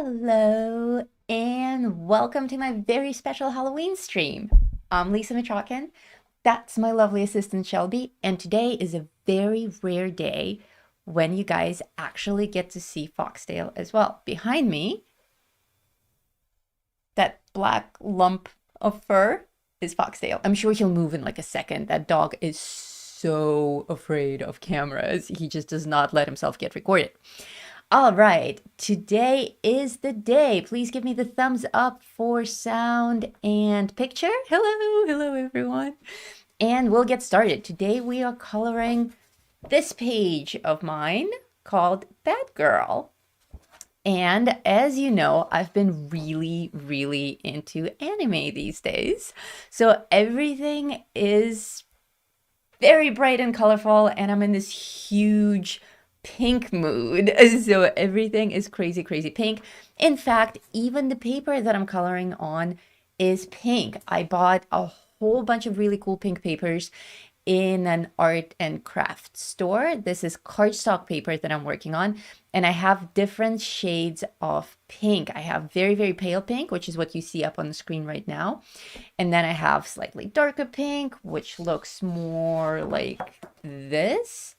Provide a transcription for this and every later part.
Hello, and welcome to my very special Halloween stream. I'm Lisa Mitrokhin. That's my lovely assistant Shelby, and today is a very rare day when you guys actually get to see Foxtail as well. Behind me, that black lump of fur is Foxtail. I'm sure he'll move in like a second. That dog is so afraid of cameras. He just does not let himself get recorded. All right, today is the day. Please give me the thumbs up for sound and picture. Hello everyone. And we'll get started. Today we are coloring this page of mine called Bad Girl. And as you know, I've been really into anime these days. So everything is very bright and colorful, and I'm in this huge pink mood. So everything is crazy pink. In fact, even the paper that I'm coloring on is pink. I bought a whole bunch of really cool pink papers in an art and craft store. This is cardstock paper that I'm working on, and I have different shades of pink. I have very pale pink, which is what you see up on the screen right now. And then I have slightly darker pink, which looks more like this.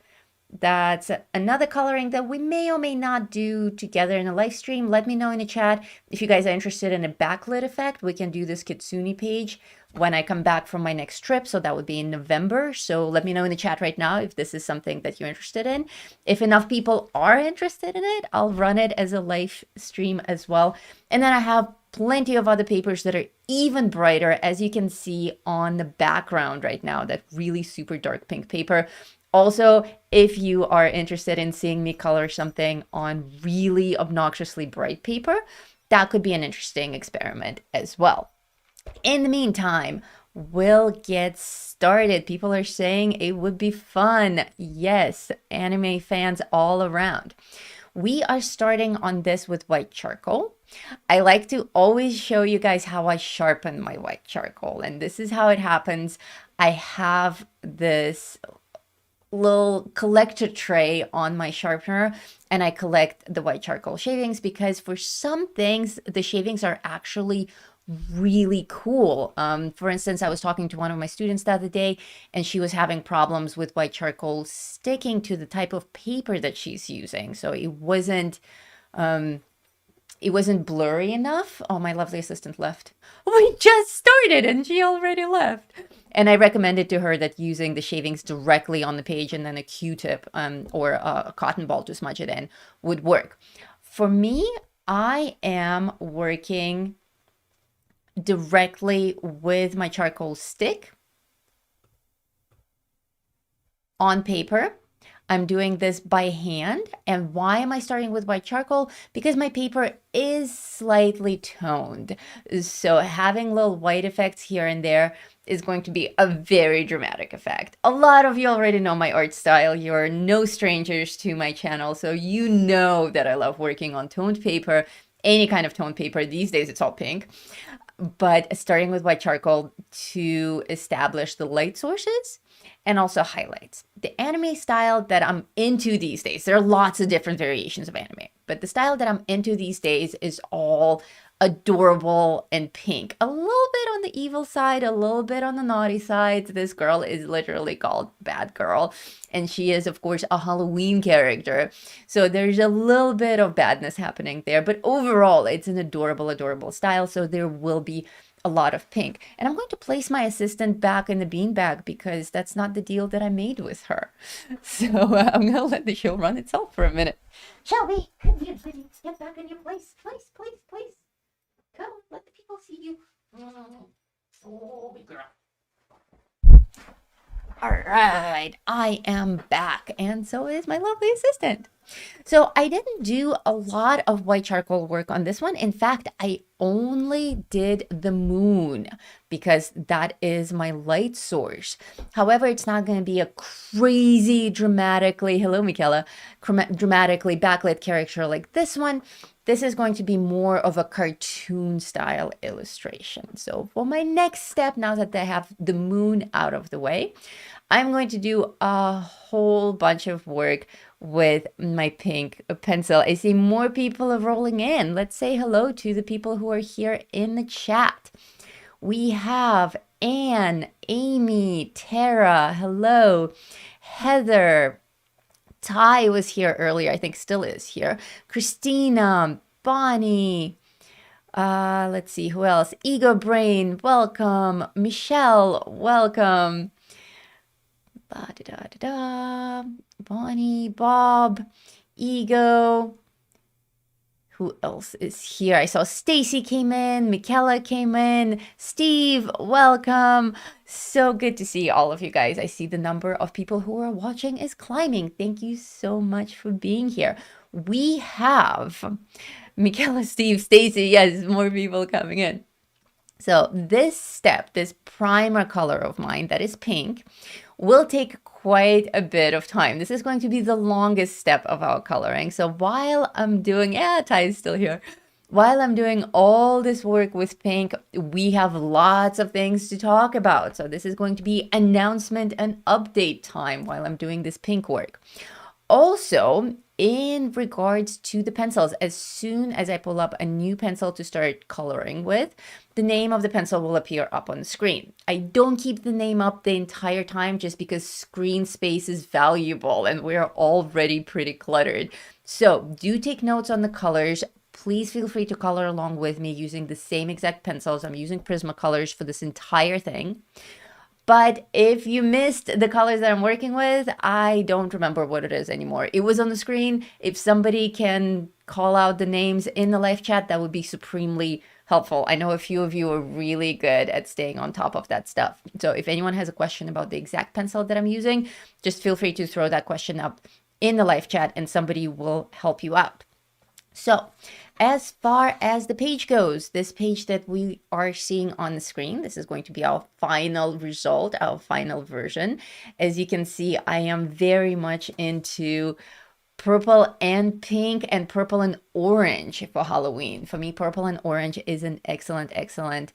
That's another coloring that we may or may not do together in a live stream. Let me know in the chat if you guys are interested in a backlit effect. We can do this Kitsune page when I come back from my next trip. So that would be in November. So let me know in the chat right now if this is something that you're interested in. If enough people are interested in it, I'll run it as a live stream as well. And then I have plenty of other papers that are even brighter, as you can see on the background right now, that really super dark pink paper. Also, if you are interested in seeing me color something on really obnoxiously bright paper, that could be an interesting experiment as well. In the meantime, we'll get started. People are saying it would be fun. Yes, anime fans all around. We are starting on this with white charcoal. I like to always show you guys how I sharpen my white charcoal, and this is how it happens. I have this little collector tray on my sharpener, and I collect the white charcoal shavings because for some things the shavings are actually really cool. For instance, I was talking to one of my students the other day, and she was having problems with white charcoal sticking to the type of paper that she's using. So it wasn't blurry enough. Oh, my lovely assistant left. We just started and she already left. And I recommended to her that using the shavings directly on the page and then a Q-tip or a cotton ball to smudge it in would work. For me, I am working directly with my charcoal stick on paper. I'm doing this by hand. And why am I starting with white charcoal? Because my paper is slightly toned. So having little white effects here and there is going to be a very dramatic effect. A lot of you already know my art style. You're no strangers to my channel. So you know that I love working on toned paper, any kind of toned paper. These days it's all pink. But starting with white charcoal to establish the light sources and also highlights. The anime style that I'm into these days, there are lots of different variations of anime, but the style that I'm into these days is all adorable and pink. A little bit on the evil side, a little bit on the naughty side. This girl is literally called Bad Girl, and she is, of course, a Halloween character. So there's a little bit of badness happening there, but overall, it's an adorable style. So there will be a lot of pink. And I'm going to place my assistant back in the beanbag because that's not the deal that I made with her. So I'm going to let the show run itself for a minute. Shelby, come here, please. Get back in your place. Please. Come on, let the people see you. Oh, big girl. All right, I am back, and so is my lovely assistant. So I didn't do a lot of white charcoal work on this one. In fact, I only did the moon because that is my light source. However, it's not going to be a crazy dramatically, hello Michaela, dramatically backlit character like this one. This is going to be more of a cartoon style illustration. So for my next step, now that I have the moon out of the way, I'm going to do a whole bunch of work with my pink pencil. I see more people are rolling in. Let's say hello to the people who are here in the chat. We have Anne, Amy, Tara, hello, Heather, Ty was here earlier, I think still is here, Christina, Bonnie, let's see who else, Ego Brain, welcome, Michelle, welcome, Bonnie, Bob, Ego. Who else is here? I saw Stacy came in, Michaela came in, Steve, welcome. So good to see all of you guys. I see the number of people who are watching is climbing. Thank you so much for being here. We have Michaela, Steve, Stacy, yes, more people coming in. So this step, this primer color of mine that is pink, will take quite a bit of time. This is going to be the longest step of our coloring. So while I'm doing, Ty is still here. While I'm doing all this work with pink, we have lots of things to talk about. So this is going to be announcement and update time while I'm doing this pink work. Also, in regards to the pencils, as soon as I pull up a new pencil to start coloring with, the name of the pencil will appear up on the screen. I don't keep the name up the entire time just because screen space is valuable and we're already pretty cluttered. So do take notes on the colors. Please feel free to color along with me using the same exact pencils. I'm using Prismacolors for this entire thing. But if you missed the colors that I'm working with, I don't remember what it is anymore. It was on the screen. If somebody can call out the names in the live chat, that would be supremely helpful. I know a few of you are really good at staying on top of that stuff. So if anyone has a question about the exact pencil that I'm using, just feel free to throw that question up in the live chat and somebody will help you out. So as far as the page goes, this page that we are seeing on the screen, this is going to be our final result, our final version. As you can see, I am very much into purple and pink and purple and orange for Halloween. For me, purple and orange is an excellent, excellent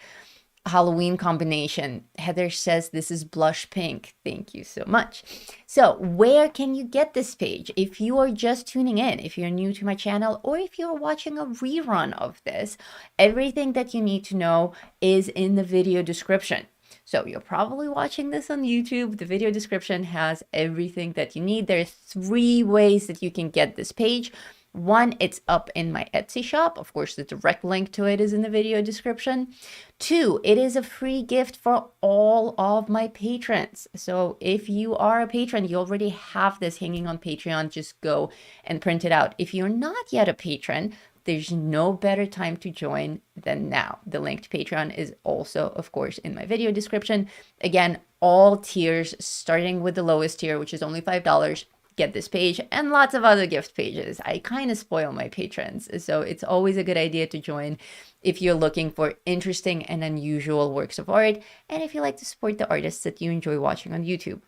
Halloween combination. Heather says this is blush pink. Thank you so much. So where can you get this page? If you are just tuning in, if you're new to my channel, or if you're watching a rerun of this, everything that you need to know is in the video description. So you're probably watching this on YouTube. The video description has everything that you need. There are 3 ways that you can get this page. 1, it's up in my Etsy shop. Of course, the direct link to it is in the video description. 2, it is a free gift for all of my patrons. So if you are a patron, you already have this hanging on Patreon. Just go and print it out. If you're not yet a patron, there's no better time to join than now. The link to Patreon is also, of course, in my video description. Again, all tiers, starting with the lowest tier, which is only $5, get this page and lots of other gift pages. I kind of spoil my patrons, so it's always a good idea to join if you're looking for interesting and unusual works of art, and if you like to support the artists that you enjoy watching on YouTube.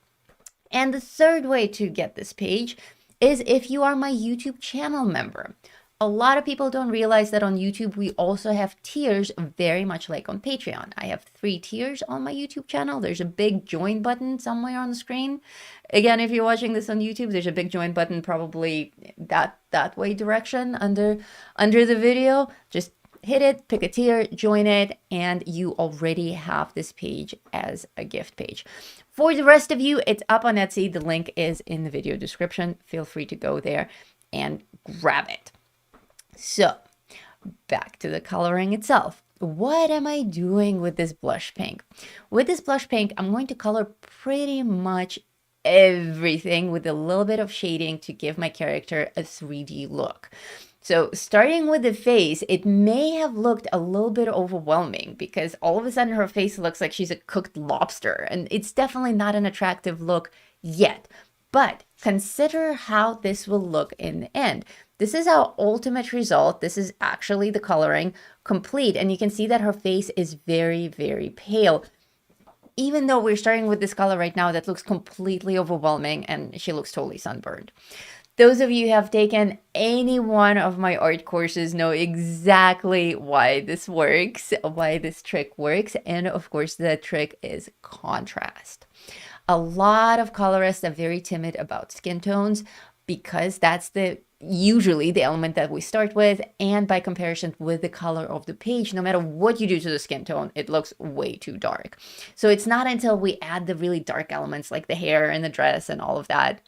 And the 3rd way to get this page is if you are my YouTube channel member. A lot of people don't realize that on YouTube, we also have tiers very much like on Patreon. I have 3 tiers on my YouTube channel. There's a big join button somewhere on the screen. Again, if you're watching this on YouTube, there's a big join button probably that way direction under the video. Just hit it, pick a tier, join it, and you already have this page as a gift page. For the rest of you, it's up on Etsy. The link is in the video description. Feel free to go there and grab it. So back to the coloring itself. What am I doing with this blush pink? With this blush pink, I'm going to color pretty much everything with a little bit of shading to give my character a 3D look. So starting with the face, it may have looked a little bit overwhelming because all of a sudden her face looks like she's a cooked lobster, and it's definitely not an attractive look yet. But consider how this will look in the end. This is our ultimate result. This is actually the coloring complete. And you can see that her face is very, very pale. Even though we're starting with this color right now, that looks completely overwhelming and she looks totally sunburned. Those of you who have taken any one of my art courses know exactly why this works, why this trick works. And of course, the trick is contrast. A lot of colorists are very timid about skin tones, because that's usually the element that we start with, and by comparison with the color of the page, no matter what you do to the skin tone, it looks way too dark. So it's not until we add the really dark elements like the hair and the dress and all of that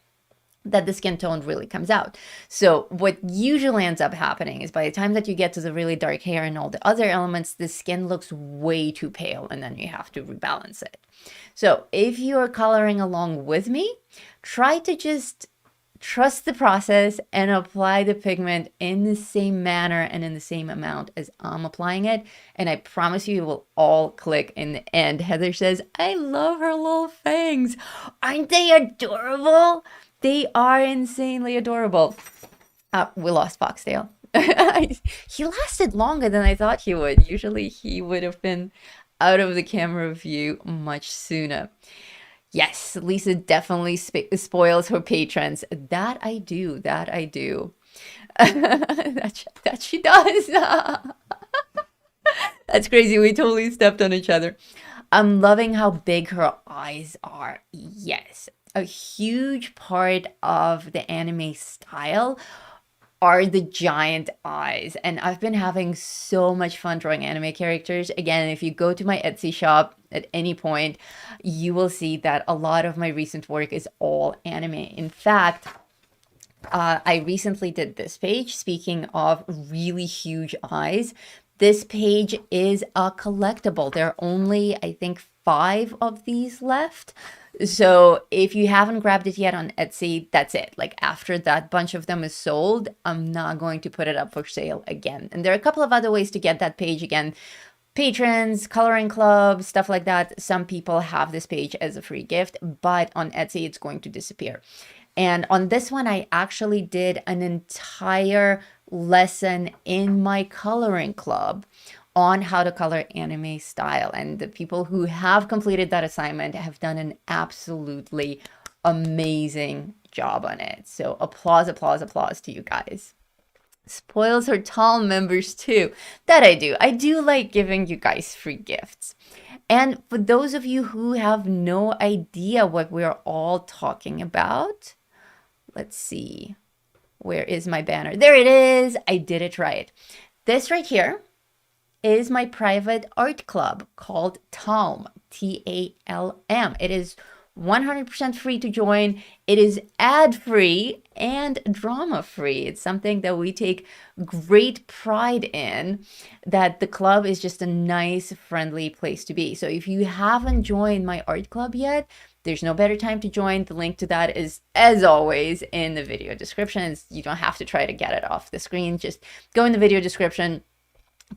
the skin tone really comes out. So what usually ends up happening is by the time that you get to the really dark hair and all the other elements, the skin looks way too pale, and then you have to rebalance it. So if you're coloring along with me, try to just trust the process and apply the pigment in the same manner and in the same amount as I'm applying it. And I promise you, it will all click in the end. Heather says, I love her little fangs. Aren't they adorable? They are insanely adorable. We lost Foxtail. He lasted longer than I thought he would. Usually he would have been out of the camera view much sooner. Yes, Lisa definitely spoils her patrons. That I do. That she does. That's crazy. We totally stepped on each other. I'm loving how big her eyes are. Yes. A huge part of the anime style are the giant eyes, and I've been having so much fun drawing anime characters. Again, if you go to my Etsy shop at any point, you will see that a lot of my recent work is all anime. In fact, I recently did this page. Speaking of really huge eyes, this page is a collectible. There are only, I think, 5 of these left. So if you haven't grabbed it yet on Etsy, that's it. Like after that bunch of them is sold, I'm not going to put it up for sale again. And there are a couple of other ways to get that page again. Patrons, coloring clubs, stuff like that. Some people have this page as a free gift, but on Etsy, it's going to disappear. And on this one, I actually did an entire lesson in my coloring club on how to color anime style. And the people who have completed that assignment have done an absolutely amazing job on it. So applause, applause, applause to you guys. Spoils her Tall members too. That I do. I do like giving you guys free gifts. And for those of you who have no idea what we're all talking about, let's see. Where is my banner? There it is. I did it right. This right here is my private art club called Talm, Talm. It is 100% free to join. It is ad-free and drama-free. It's something that we take great pride in, that the club is just a nice, friendly place to be. So if you haven't joined my art club yet, there's no better time to join. The link to that is, as always, in the video description. You don't have to try to get it off the screen. Just go in the video description,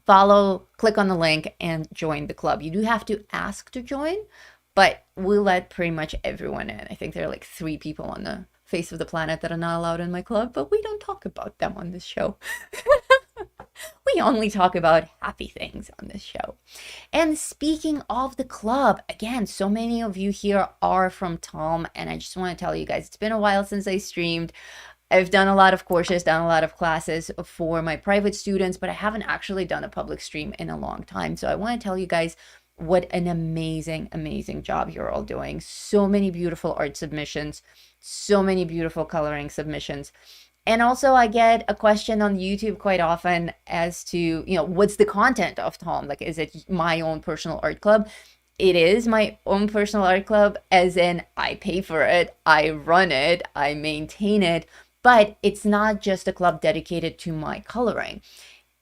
follow, click on the link, and join the club. You do have to ask to join, but we let pretty much everyone in. I think there are like 3 people on the face of the planet that are not allowed in my club, but we don't talk about them on this show. We only talk about happy things on this show. And speaking of the club, again, so many of you here are from Talm, and I just want to tell you guys, it's been a while since I streamed. I've done a lot of courses, done a lot of classes for my private students, but I haven't actually done a public stream in a long time. So I want to tell you guys what an amazing, amazing job you're all doing. So many beautiful art submissions, so many beautiful coloring submissions. And also I get a question on YouTube quite often as to, what's the content of Talm? Like, is it my own personal art club? It is my own personal art club, as in I pay for it, I run it, I maintain it, but it's not just a club dedicated to my coloring.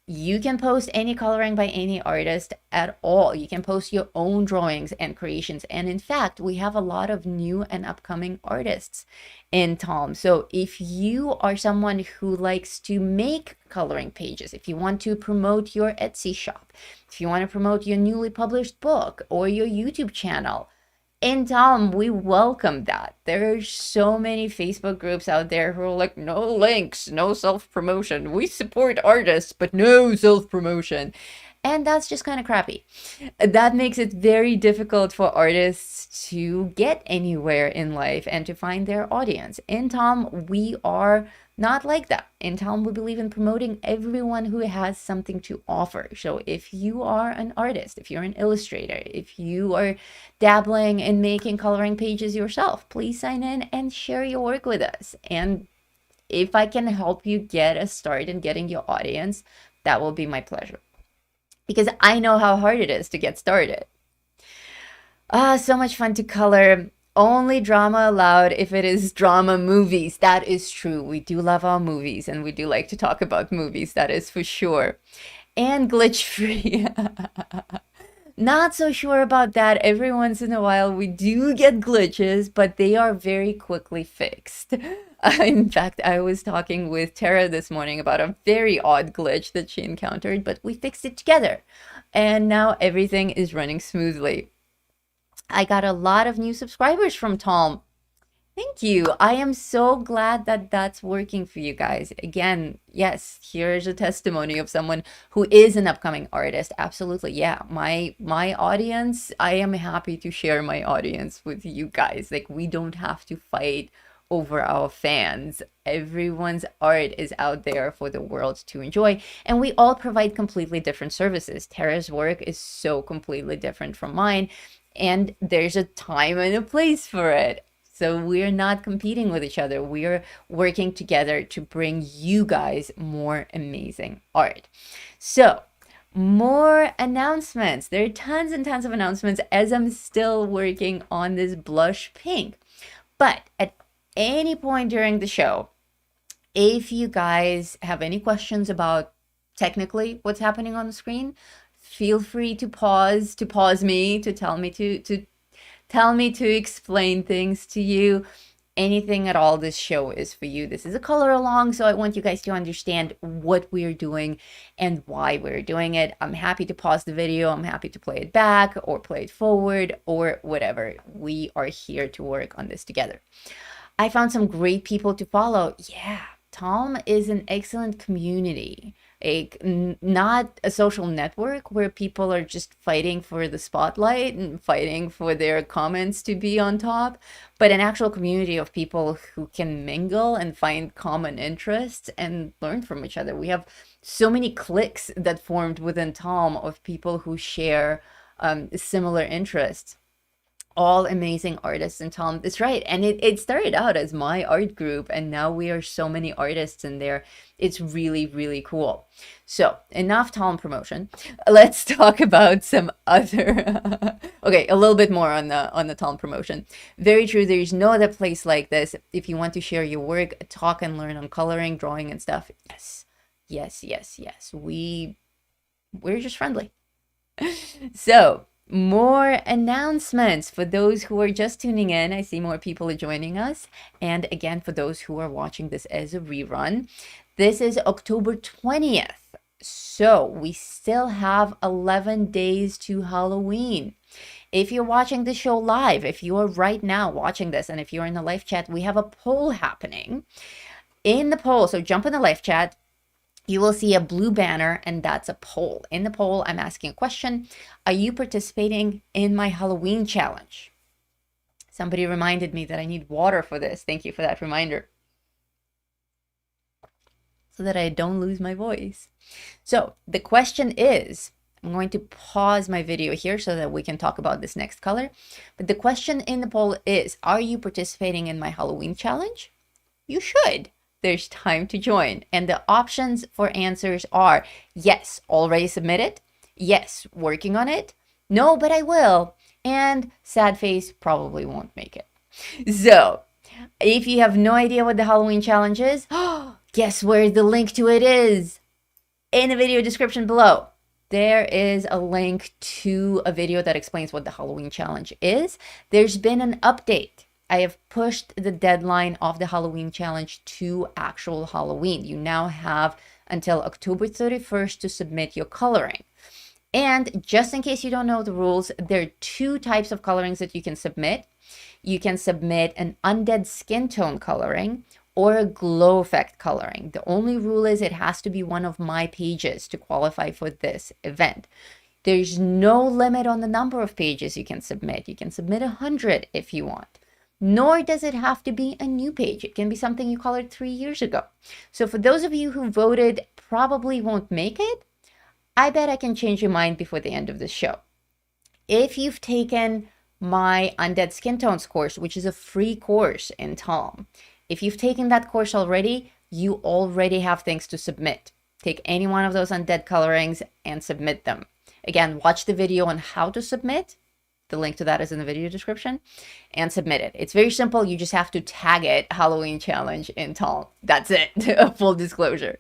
You can post any coloring by any artist at all. You can post your own drawings and creations. And in fact, we have a lot of new and upcoming artists in Talm. So if you are someone who likes to make coloring pages, if you want to promote your Etsy shop, if you want to promote your newly published book or your YouTube channel, in Talm, we welcome that. There's so many Facebook groups out there who are like, no links, no self-promotion. We support artists, but no self-promotion. And that's just kind of crappy. That makes it very difficult for artists to get anywhere in life and to find their audience. In Talm, we are not like that. In Talm, we believe in promoting everyone who has something to offer. So if you are an artist, if you're an illustrator, if you are dabbling in making coloring pages yourself, please sign in and share your work with us. And if I can help you get a start in getting your audience, that will be my pleasure. Because I know how hard it is to get started. So much fun to color. Only drama allowed if it is drama movies. That is true. We do love our movies and we do like to talk about movies. That is for sure. And glitch free. Not so sure about that. Every once in a while, we do get glitches, but they are very quickly fixed. In fact, I was talking with Tara this morning about a very odd glitch that she encountered, but we fixed it together. And now everything is running smoothly. I got a lot of new subscribers from Tom. Thank you. I am so glad that that's working for you guys. Again, yes, here's a testimony of someone who is an upcoming artist. Absolutely. Yeah, my audience, I am happy to share my audience with you guys. Like, we don't have to fight over our fans. Everyone's art is out there for the world to enjoy, and we all provide completely different services. Tara's work is so completely different from mine, and there's a time and a place for it. So we're not competing with each other. We're working together to bring you guys more amazing art. So more announcements. There are tons and tons of announcements as I'm still working on this blush pink. But at any point during the show, if you guys have any questions about technically what's happening on the screen, feel free to pause me, to tell me to explain things to you. Anything at all, this show is for you. This is a color along, so I want you guys to understand what we're doing and why we're doing it. I'm happy to pause the video. I'm happy to play it back or play it forward or whatever. We are here to work on this together. I found some great people to follow. Yeah, Tom is an excellent community. Not a social network where people are just fighting for the spotlight and fighting for their comments to be on top, but an actual community of people who can mingle and find common interests and learn from each other. We have so many cliques that formed within Tom of people who share similar interests. All amazing artists in Tom. That's right. And it started out as my art group, and now we are so many artists in there. It's really, really cool. So enough Tom promotion. Let's talk about some other okay, a little bit more on the Tom promotion. Very true. There's no other place like this. If you want to share your work, talk and learn on coloring, drawing and stuff. Yes. Yes, yes, yes. We're just friendly. So more announcements for those who are just tuning in. I see more people are joining us. And again, for those who are watching this as a rerun, this is October 20th. So we still have 11 days to Halloween. If you're watching the show live, if you are right now watching this, and if you're in the live chat, we have a poll happening. In the poll, so jump in the live chat, you will see a blue banner, and that's a poll. In the poll, I'm asking a question. Are you participating in my Halloween challenge? Somebody reminded me that I need water for this. Thank you for that reminder. So that I don't lose my voice. So the question is, I'm going to pause my video here so that we can talk about this next color. But the question in the poll is, are you participating in my Halloween challenge? You should. There's time to join. And the options for answers are yes, already submitted. Yes, working on it. No, but I will. And sad face, probably won't make it. So if you have no idea what the Halloween challenge is, guess where the link to it is? In the video description below. There is a link to a video that explains what the Halloween challenge is. There's been an update. I have pushed the deadline of the Halloween challenge to actual Halloween. You now have until October 31st to submit your coloring. And just in case you don't know the rules, there are two types of colorings that you can submit. You can submit an undead skin tone coloring or a glow effect coloring. The only rule is it has to be one of my pages to qualify for this event. There's no limit on the number of pages you can submit. You can submit 100 if you want. Nor does it have to be a new page. It can be something you colored 3 years ago. So for those of you who voted probably won't make it, I bet I can change your mind before the end of the show. If you've taken my Undead Skin Tones course, which is a free course in Tom, if you've taken that course already, you already have things to submit. Take any one of those undead colorings and submit them. Again, watch the video on how to submit. The link to that is in the video description, and submit it. It's very simple. You just have to tag it Halloween challenge in Tong. That's it. Full disclosure.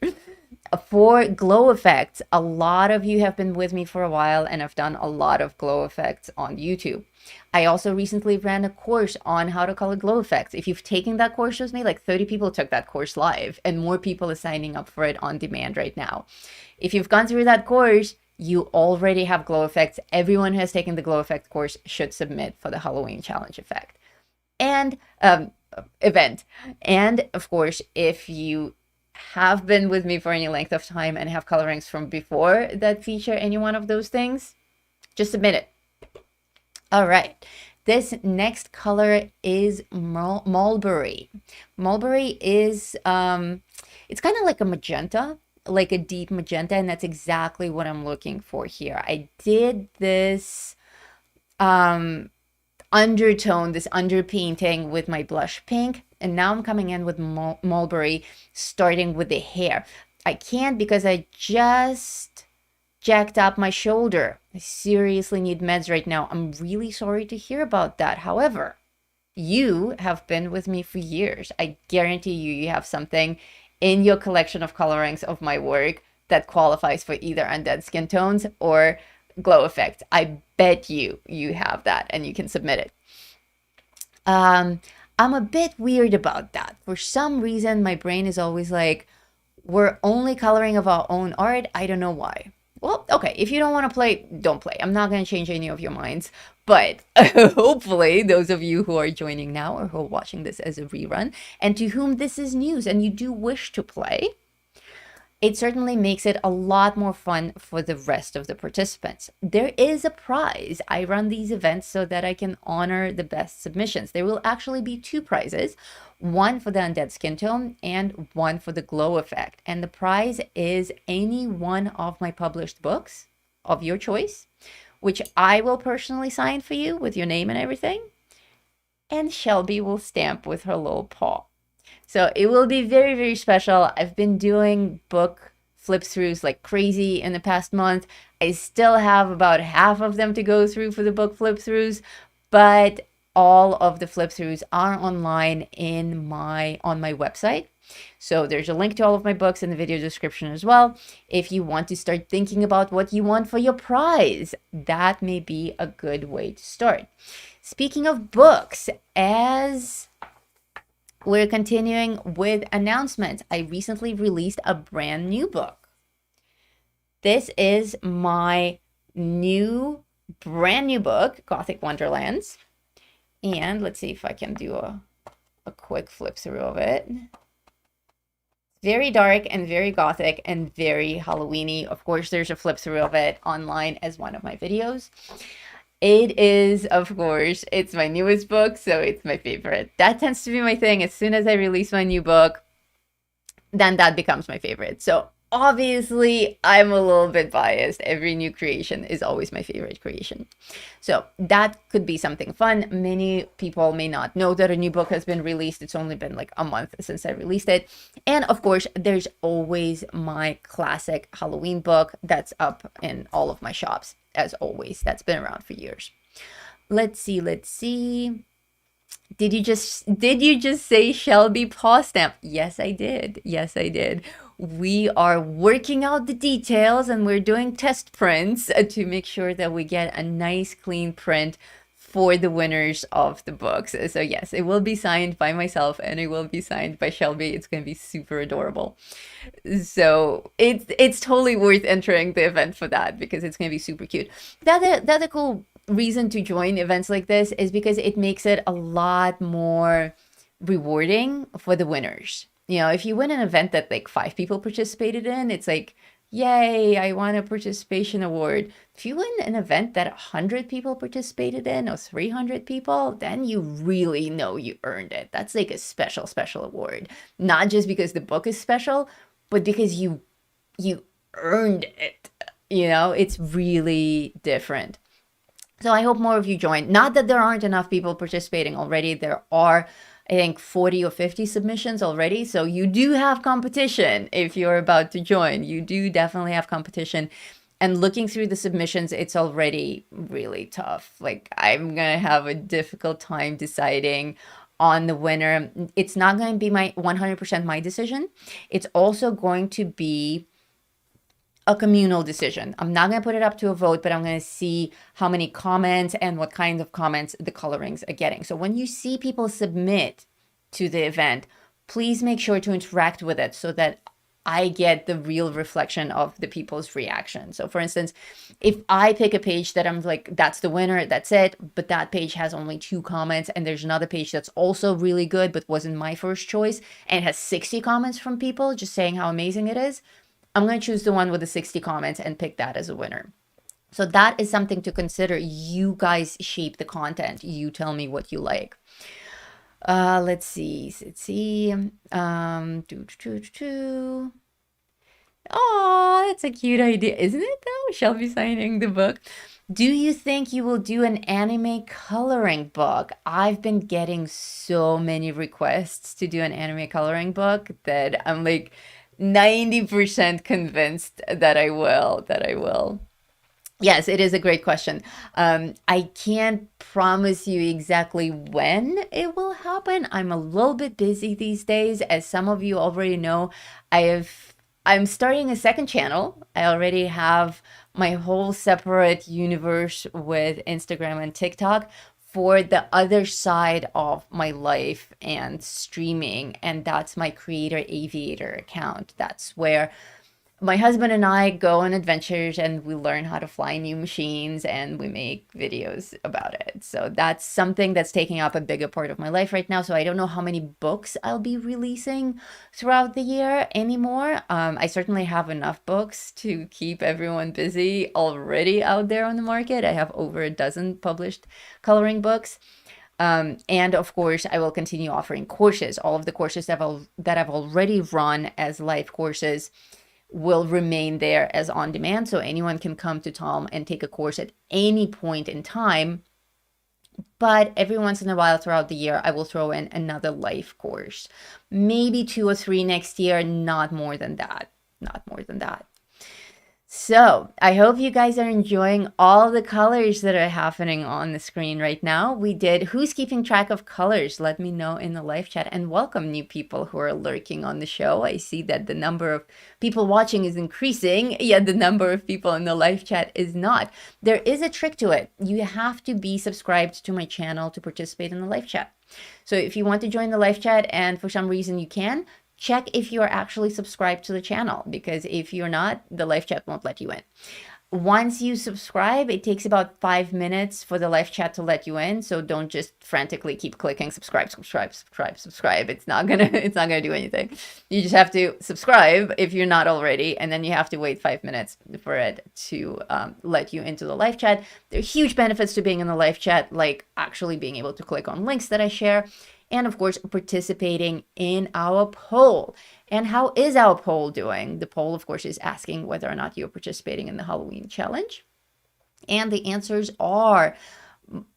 For glow effects, a lot of you have been with me for a while and have done a lot of glow effects on YouTube. I also recently ran a course on how to color glow effects. If you've taken that course with me, like 30 people took that course live, and more people are signing up for it on demand right now. If you've gone through that course, you already have glow effects. Everyone who has taken the glow effect course should submit for the Halloween challenge effect and event. And of course, if you have been with me for any length of time and have colorings from before that feature any one of those things, just submit it. All right. This next color is Mulberry. Mulberry is, it's kind of like a magenta, like a deep magenta, and that's exactly what I'm looking for here. I did this undertone, this underpainting with my blush pink, and now I'm coming in with Mulberry, starting with the hair. I can't because I just jacked up my shoulder. I seriously need meds right now. I'm really sorry to hear about that. However, you have been with me for years. I guarantee you have something in your collection of colorings of my work that qualifies for either undead skin tones or glow effects. I bet you have that and you can submit it. I'm a bit weird about that. For some reason, my brain is always like, we're only coloring of our own art. I don't know why. Well, okay, if you don't want to play, don't play. I'm not going to change any of your minds. But hopefully, those of you who are joining now or who are watching this as a rerun, and to whom this is news and you do wish to play, it certainly makes it a lot more fun for the rest of the participants. There is a prize. I run these events so that I can honor the best submissions. There will actually be 2 prizes, one for the undead skin tone and one for the glow effect. And the prize is any one of my published books of your choice, which I will personally sign for you with your name and everything. And Shelby will stamp with her little paw. So it will be very, very special. I've been doing book flip throughs like crazy in the past month. I still have about half of them to go through for the book flip throughs, but all of the flip throughs are online on my website. So there's a link to all of my books in the video description as well. If you want to start thinking about what you want for your prize, that may be a good way to start. Speaking of books, as we're continuing with announcements, I recently released a brand new book. This is my brand new book, Gothic Wonderlands. And let's see if I can do a quick flip through of it. Very dark and very gothic and very Halloween-y. Of course, there's a flip through of it online as one of my videos. It is, of course, it's my newest book, so it's my favorite. That tends to be my thing. As soon as I release my new book, then that becomes my favorite. So obviously, I'm a little bit biased. Every new creation is always my favorite creation. So that could be something fun. Many people may not know that a new book has been released. It's only been like a month since I released it. And of course, there's always my classic Halloween book that's up in all of my shops. As always, that's been around for years. Let's see. Did you just say Shelby paw stamp? Yes, I did. We are working out the details and we're doing test prints to make sure that we get a nice clean print for the winners of the books. So yes, it will be signed by myself and it will be signed by Shelby. It's going to be super adorable. So it's totally worth entering the event for that because it's going to be super cute. The other cool reason to join events like this is because it makes it a lot more rewarding for the winners. You know, if you win an event that like 5 people participated in, it's like, yay, I won a participation award. If you win an event that 100 people participated in or 300 people, then you really know you earned it. That's like a special, special award. Not just because the book is special, but because you earned it. You know, it's really different. So I hope more of you join. Not that there aren't enough people participating already. There are I think 40 or 50 submissions already. So you do have competition if you're about to join. You do definitely have competition. And looking through the submissions, it's already really tough. Like, I'm going to have a difficult time deciding on the winner. It's not going to be my 100% my decision. It's also going to be a communal decision. I'm not going to put it up to a vote, but I'm going to see how many comments and what kind of comments the colorings are getting. So when you see people submit to the event, please make sure to interact with it so that I get the real reflection of the people's reaction. So for instance, if I pick a page that I'm like, that's the winner, that's it, but that page has only 2 comments, and there's another page that's also really good, but wasn't my first choice, and it has 60 comments from people just saying how amazing it is, I'm going to choose the one with the 60 comments and pick that as a winner. So that is something to consider. You guys shape the content. You tell me what you like. Let's see. Oh, that's a cute idea, isn't it though? Shelby signing the book. Do you think you will do an anime coloring book? I've been getting so many requests to do an anime coloring book that I'm like 90% convinced that I will. Yes, it is a great question. I can't promise you exactly when it will happen. I'm a little bit busy these days. As some of you already know, I'm starting a second channel. I already have my whole separate universe with Instagram and TikTok for the other side of my life and streaming, and that's my Creator Aviator account. That's where my husband and I go on adventures and we learn how to fly new machines and we make videos about it. So that's something that's taking up a bigger part of my life right now. So I don't know how many books I'll be releasing throughout the year anymore. I certainly have enough books to keep everyone busy already out there on the market. I have over a dozen published coloring books. And of course, I will continue offering courses. All of the courses that I've already run as live courses will remain there as on demand. So anyone can come to Tom and take a course at any point in time. But every once in a while throughout the year, I will throw in another live course. Maybe 2 or 3 next year, not more than that. Not more than that. So I hope you guys are enjoying all the colors that are happening on the screen right now. We did Who's Keeping Track of Colors? Let me know in the live chat, and welcome new people who are lurking on the show. I see that the number of people watching is increasing, yet the number of people in the live chat is not. There is a trick to it. You have to be subscribed to my channel to participate in the live chat. So if you want to join the live chat and for some reason you can, check if you are actually subscribed to the channel, because if you're not, the live chat won't let you in. Once you subscribe, it takes about 5 minutes for the live chat to let you in. So don't just frantically keep clicking subscribe. It's not gonna do anything. You just have to subscribe if you're not already, and then you have to wait 5 minutes for it to let you into the live chat. There are huge benefits to being in the live chat, like actually being able to click on links that I share. And of course, participating in our poll. And how is our poll doing? The poll, of course, is asking whether or not you're participating in the Halloween challenge. And the answers are,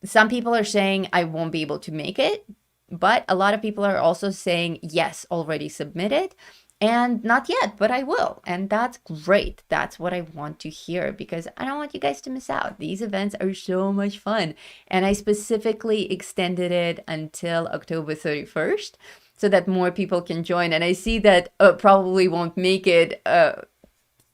some people are saying I won't be able to make it, but a lot of people are also saying yes, already submitted. And not yet, but I will. And that's great. That's what I want to hear, because I don't want you guys to miss out. These events are so much fun. And I specifically extended it until October 31st so that more people can join. And I see that probably won't make it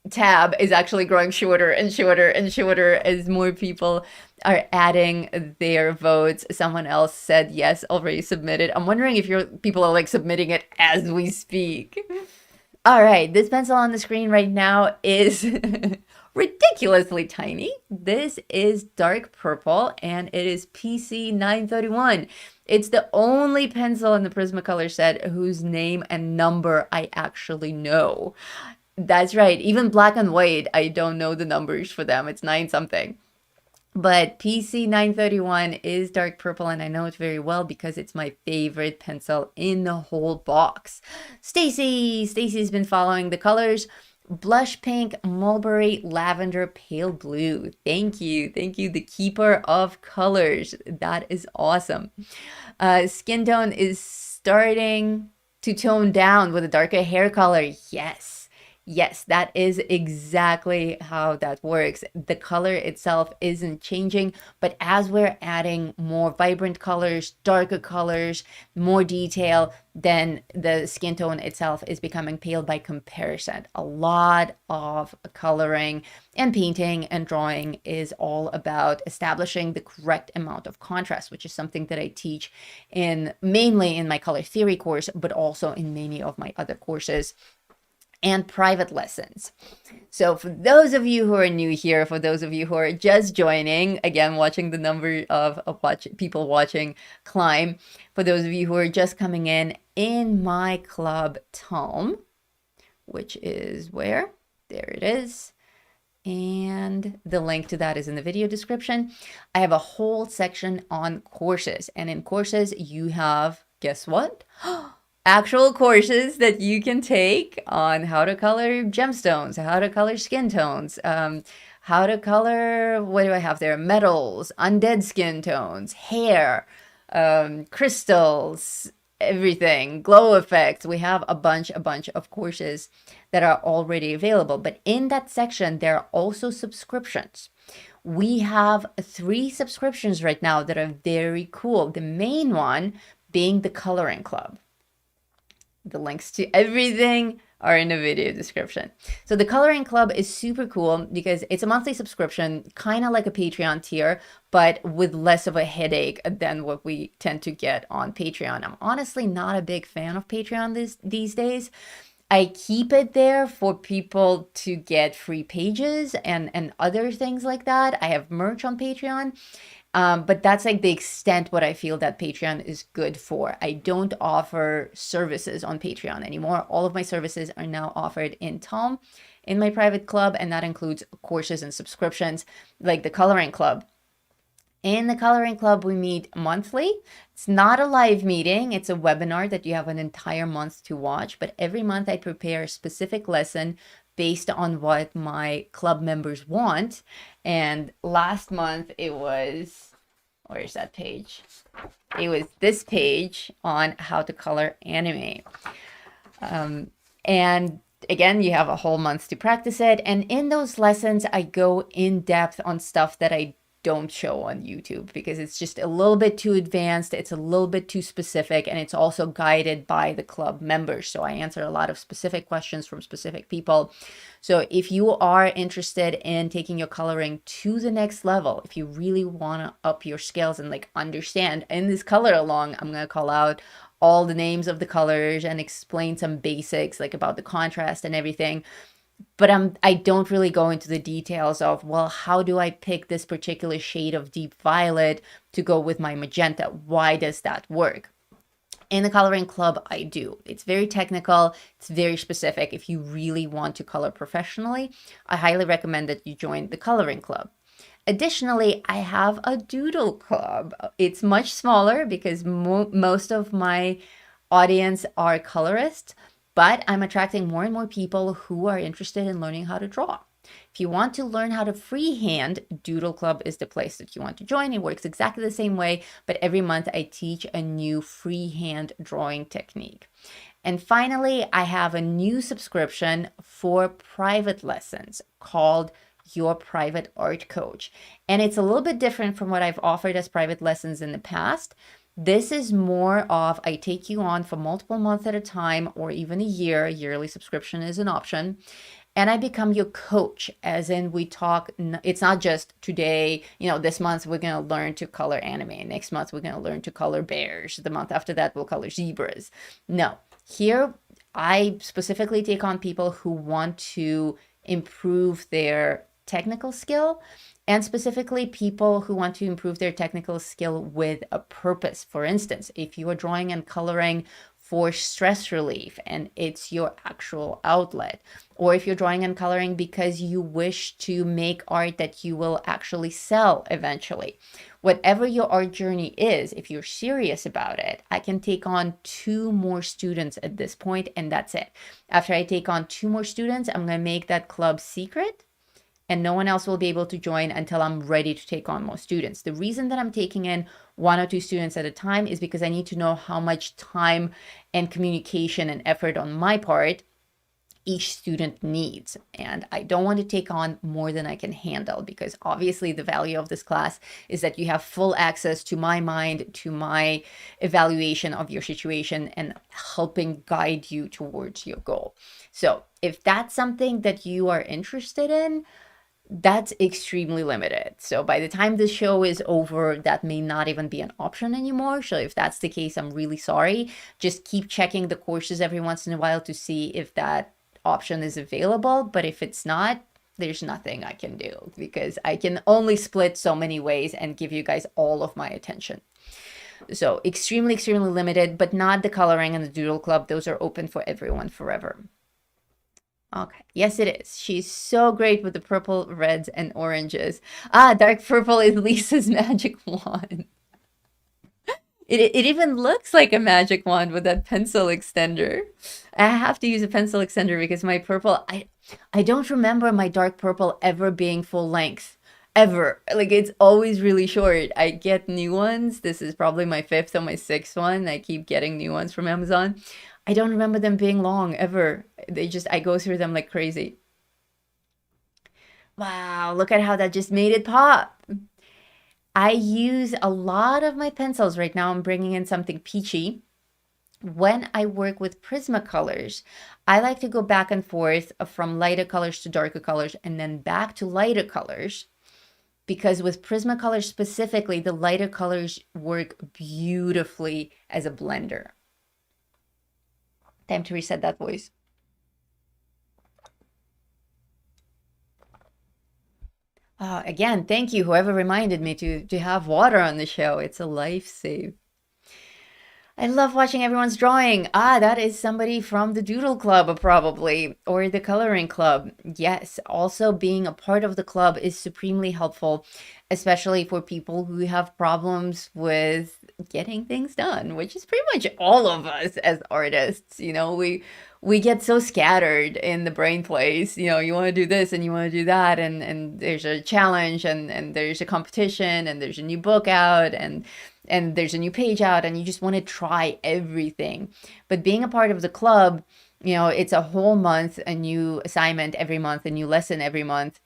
tab is actually growing shorter and shorter and shorter as more people are adding their votes. Someone else said yes, already submitted. I'm wondering if people are like submitting it as we speak. All right, this pencil on the screen right now is ridiculously tiny. This is dark purple and it is PC 931. It's the only pencil in the Prismacolor set whose name and number I actually know. That's right, even black and white, I don't know the numbers for them. It's 9 something. But PC 931 is dark purple, and I know it very well because it's my favorite pencil in the whole box. Stacy's been following the colors. Blush pink, mulberry, lavender, pale blue. Thank you, the keeper of colors. That is awesome. Skin tone is starting to tone down with a darker hair color? Yes. Yes, that is exactly how that works. The color itself isn't changing, but as we're adding more vibrant colors, darker colors, more detail, then the skin tone itself is becoming pale by comparison. A lot of coloring and painting and drawing is all about establishing the correct amount of contrast, which is something that I teach mainly in my color theory course, but also in many of my other courses and private lessons. So for those of you who are new here, for those of you who are just joining, again, watching the number of people watching climb, for those of you who are just coming in my club Tome, which is where? There it is. And the link to that is in the video description. I have a whole section on courses. And in courses, you have, guess what? Actual courses that you can take on how to color gemstones, how to color skin tones, how to color, what do I have there? Metals, undead skin tones, hair, crystals, everything, glow effects. We have a bunch of courses that are already available. But in that section, there are also subscriptions. We have 3 subscriptions right now that are very cool. The main one being the Coloring Club. The links to everything are in the video description. So the Coloring Club is super cool because it's a monthly subscription, kind of like a Patreon tier, but with less of a headache than what we tend to get on Patreon. I'm honestly not a big fan of Patreon these days. I keep it there for people to get free pages and other things like that. I have merch on Patreon. But that's like the extent what I feel that Patreon is good for. I don't offer services on Patreon anymore. All of my services are now offered in Tome, in my private club, and that includes courses and subscriptions like the Coloring Club. In the Coloring Club, we meet monthly. It's not a live meeting. It's a webinar that you have an entire month to watch. But every month I prepare a specific lesson based on what my club members want. And last month it was, where's that page? It was this page on how to color anime. And again, you have a whole month to practice it. And in those lessons, I go in depth on stuff that I don't show on YouTube because it's just a little bit too advanced. It's a little bit too specific, and it's also guided by the club members. So I answer a lot of specific questions from specific people. So if you are interested in taking your coloring to the next level, if you really want to up your skills and like understand in this color along, I'm going to call out all the names of the colors and explain some basics like about the contrast and everything. But I don't really go into the details of, well, how do I pick this particular shade of deep violet to go with my magenta? Why does that work? In the Coloring Club, I do. It's very technical. It's very specific. If you really want to color professionally, I highly recommend that you join the Coloring Club. Additionally, I have a Doodle Club. It's much smaller because most of my audience are colorists, but I'm attracting more and more people who are interested in learning how to draw. If you want to learn how to freehand, Doodle Club is the place that you want to join. It works exactly the same way, but every month I teach a new freehand drawing technique. And finally, I have a new subscription for private lessons called Your Private Art Coach. And it's a little bit different from what I've offered as private lessons in the past. This is more of, I take you on for multiple months at a time or even a year. Yearly subscription is an option. And I become your coach, as in we talk, it's not just today, this month we're going to learn to color anime. Next month we're going to learn to color bears. The month after that we'll color zebras. No, here I specifically take on people who want to improve their technical skill, and specifically people who want to improve their technical skill with a purpose. For instance, if you are drawing and coloring for stress relief and it's your actual outlet, or if you're drawing and coloring because you wish to make art that you will actually sell eventually. Whatever your art journey is, if you're serious about it, I can take on 2 more students at this point, and that's it. After I take on 2 more students, I'm going to make that club secret. and no one else will be able to join until I'm ready to take on more students. The reason that I'm taking in 1 or 2 students at a time is because I need to know how much time and communication and effort on my part each student needs. And I don't want to take on more than I can handle, because obviously the value of this class is that you have full access to my mind, to my evaluation of your situation, and helping guide you towards your goal. So if that's something that you are interested in, that's extremely limited. So by the time this show is over, that may not even be an option anymore. So if that's the case, I'm really sorry. Just keep checking the courses every once in a while to see if that option is available. But if it's not, there's nothing I can do, because I can only split so many ways and give you guys all of my attention. So extremely, extremely limited, but not the coloring and the doodle club. Those are open for everyone forever. Okay, yes, it is. She's so great with the purple, reds, and oranges. Ah, dark purple is Lisa's magic wand. It even looks like a magic wand with that pencil extender. I have to use a pencil extender because my purple, I don't remember my dark purple ever being full length. Ever. Like, it's always really short. I get new ones. This is probably my 5th or my 6th one. I keep getting new ones from Amazon. I don't remember them being long ever. I go through them like crazy. Wow, look at how that just made it pop. I use a lot of my pencils right now. I'm bringing in something peachy. When I work with Prismacolors, I like to go back and forth from lighter colors to darker colors and then back to lighter colors, because with Prismacolors specifically, the lighter colors work beautifully as a blender. Time to reset that voice. Again, thank you, whoever reminded me to have water on the show. It's a life save. I love watching everyone's drawing. That is somebody from the Doodle Club, probably, or the Coloring Club. Yes, also being a part of the club is supremely helpful, especially for people who have problems with getting things done, which is pretty much all of us as artists. You know, we get so scattered in the brain place. You know, you want to do this and you want to do that, and there's a challenge, and there's a competition, and there's a new book out, and there's a new page out, and you just want to try everything. But being a part of the club, you know, it's a whole month, a new assignment every month, a new lesson every month,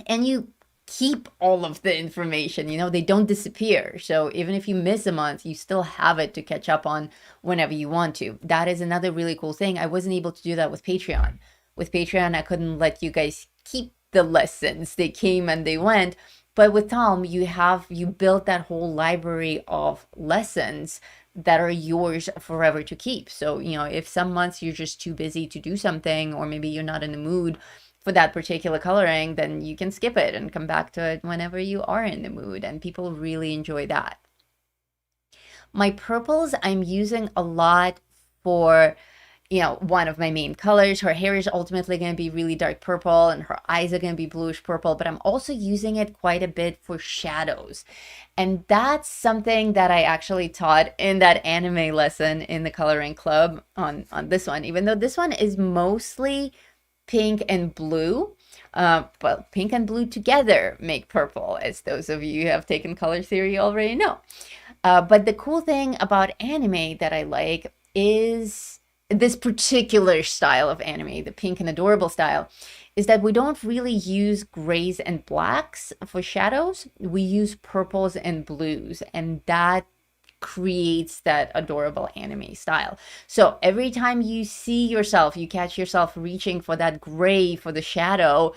and you keep all of the information. You know, they don't disappear. So even if you miss a month, you still have it to catch up on whenever you want to. That is another really cool thing. I wasn't able to do that with Patreon. With Patreon, I couldn't let you guys keep the lessons. They came and they went. But with Tom, you built that whole library of lessons that are yours forever to keep. So, you know, if some months you're just too busy to do something, or maybe you're not in the mood for that particular coloring, then you can skip it and come back to it whenever you are in the mood. And people really enjoy that. My purples, I'm using a lot for, you know, one of my main colors. Her hair is ultimately going to be really dark purple, and her eyes are going to be bluish purple, but I'm also using it quite a bit for shadows. And that's something that I actually taught in that anime lesson in the coloring club on this one, even though this one is mostly pink and blue. But pink and blue together make purple, as those of you who have taken color theory already know. But the cool thing about anime that I like is this particular style of anime, the pink and adorable style, is that we don't really use grays and blacks for shadows. We use purples and blues, and that creates that adorable anime style. So every time you see yourself, you catch yourself reaching for that gray for the shadow,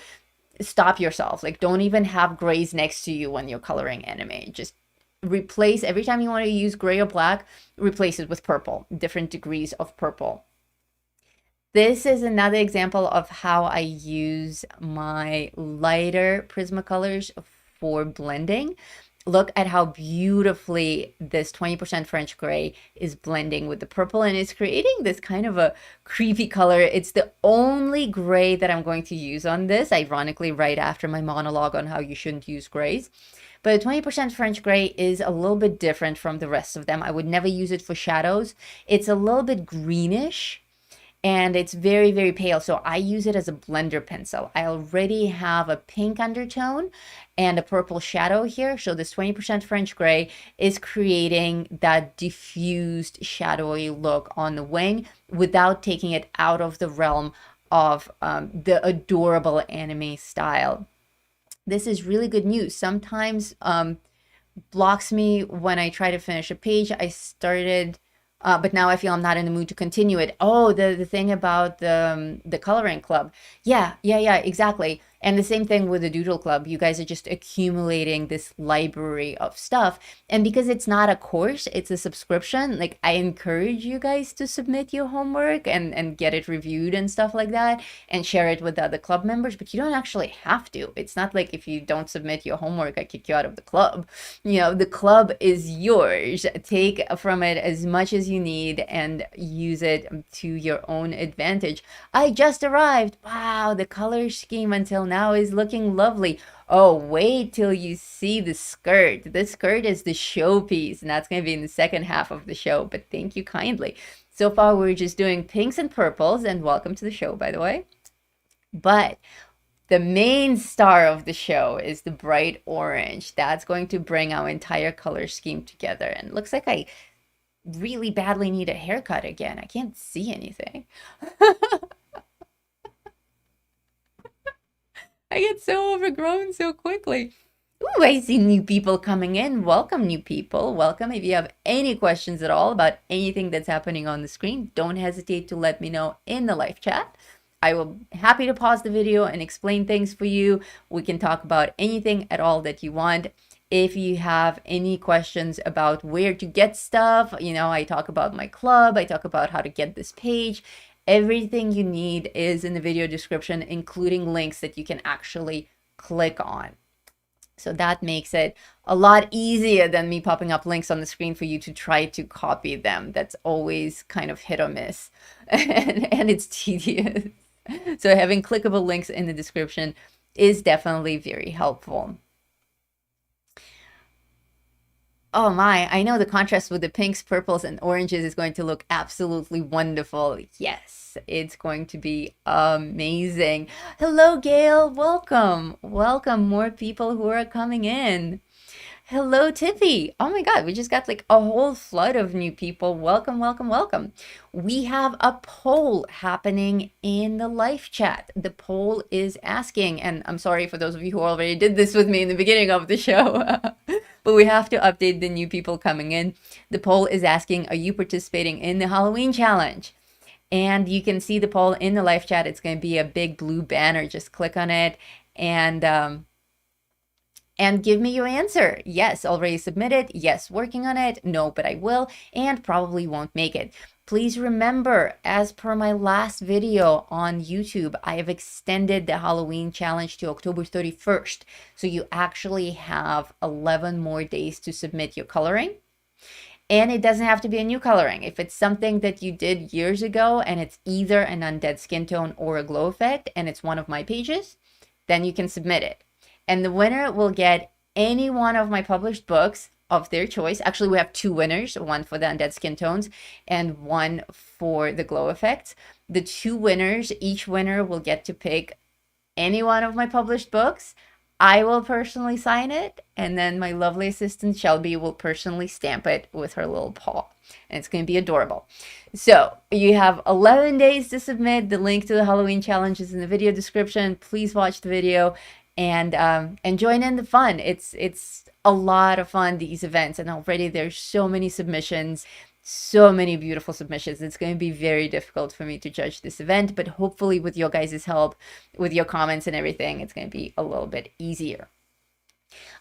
stop yourself. Like, don't even have grays next to you when you're coloring anime. Just replace, every time you want to use gray or black, replace it with purple, different degrees of purple. This is another example of how I use my lighter Prismacolors for blending. Look at how beautifully this 20% French gray is blending with the purple, and it's creating this kind of a creepy color. It's the only gray that I'm going to use on this, ironically, right after my monologue on how you shouldn't use grays. But 20% French gray is a little bit different from the rest of them. I would never use it for shadows. It's a little bit greenish, and it's very, very pale. So I use it as a blender pencil. I already have a pink undertone and a purple shadow here. So this 20% French gray is creating that diffused shadowy look on the wing without taking it out of the realm of the adorable anime style. This is really good news. Sometimes blocks me when I try to finish a page. I started, but now I feel I'm not in the mood to continue it. Oh, the thing about the coloring club. Yeah, exactly. And the same thing with the Doodle Club. You guys are just accumulating this library of stuff. And because it's not a course, it's a subscription, like I encourage you guys to submit your homework and get it reviewed and stuff like that and share it with the other club members, but you don't actually have to. It's not like if you don't submit your homework, I kick you out of the club. You know, the club is yours. Take from it as much as you need and use it to your own advantage. I just arrived. Wow, the color scheme until now is looking lovely. Oh, wait till you see the skirt. The skirt is the showpiece, and that's going to be in the second half of the show, but thank you kindly. So far, we're just doing pinks and purples, and welcome to the show, by the way. But the main star of the show is the bright orange. That's going to bring our entire color scheme together. And it looks like I really badly need a haircut again. I can't see anything. I get so overgrown so quickly. Ooh, I see new people coming in. Welcome, new people. Welcome. If you have any questions at all about anything that's happening on the screen, don't hesitate to let me know in the live chat. I will be happy to pause the video and explain things for you. We can talk about anything at all that you want. If you have any questions about where to get stuff, you know, I talk about my club, I talk about how to get this page. Everything you need is in the video description, including links that you can actually click on. So that makes it a lot easier than me popping up links on the screen for you to try to copy them. That's always kind of hit or miss, and it's tedious. So having clickable links in the description is definitely very helpful. Oh my, I know the contrast with the pinks, purples, and oranges is going to look absolutely wonderful. Yes, it's going to be amazing. Hello, Gail. Welcome. Welcome. More people who are coming in. Hello, Tiffy. Oh my God, we just got like a whole flood of new people. Welcome, welcome, welcome. We have a poll happening in the live chat. The poll is asking, and I'm sorry for those of you who already did this with me in the beginning of the show, but we have to update the new people coming in. The poll is asking, are you participating in the Halloween challenge? And you can see the poll in the live chat. It's going to be a big blue banner. Just click on it and give me your answer. Yes, already submitted. Yes, working on it. No, but I will and probably won't make it. Please remember, as per my last video on YouTube, I have extended the Halloween challenge to October 31st. So you actually have 11 more days to submit your coloring. And it doesn't have to be a new coloring. If it's something that you did years ago and it's either an undead skin tone or a glow effect and it's one of my pages, then you can submit it. And the winner will get any one of my published books of their choice. Actually, we have two winners, one for the undead skin tones and one for the glow effects. The two winners, each winner will get to pick any one of my published books. I will personally sign it, and then my lovely assistant Shelby will personally stamp it with her little paw. And it's going to be adorable. So you have 11 days to submit. The link to the Halloween challenge is in the video description. Please watch the video and join in the fun. It's a lot of fun, these events, and already there's so many submissions, so many beautiful submissions. It's going to be very difficult for me to judge this event, but hopefully with your guys' help, with your comments and everything, it's going to be a little bit easier.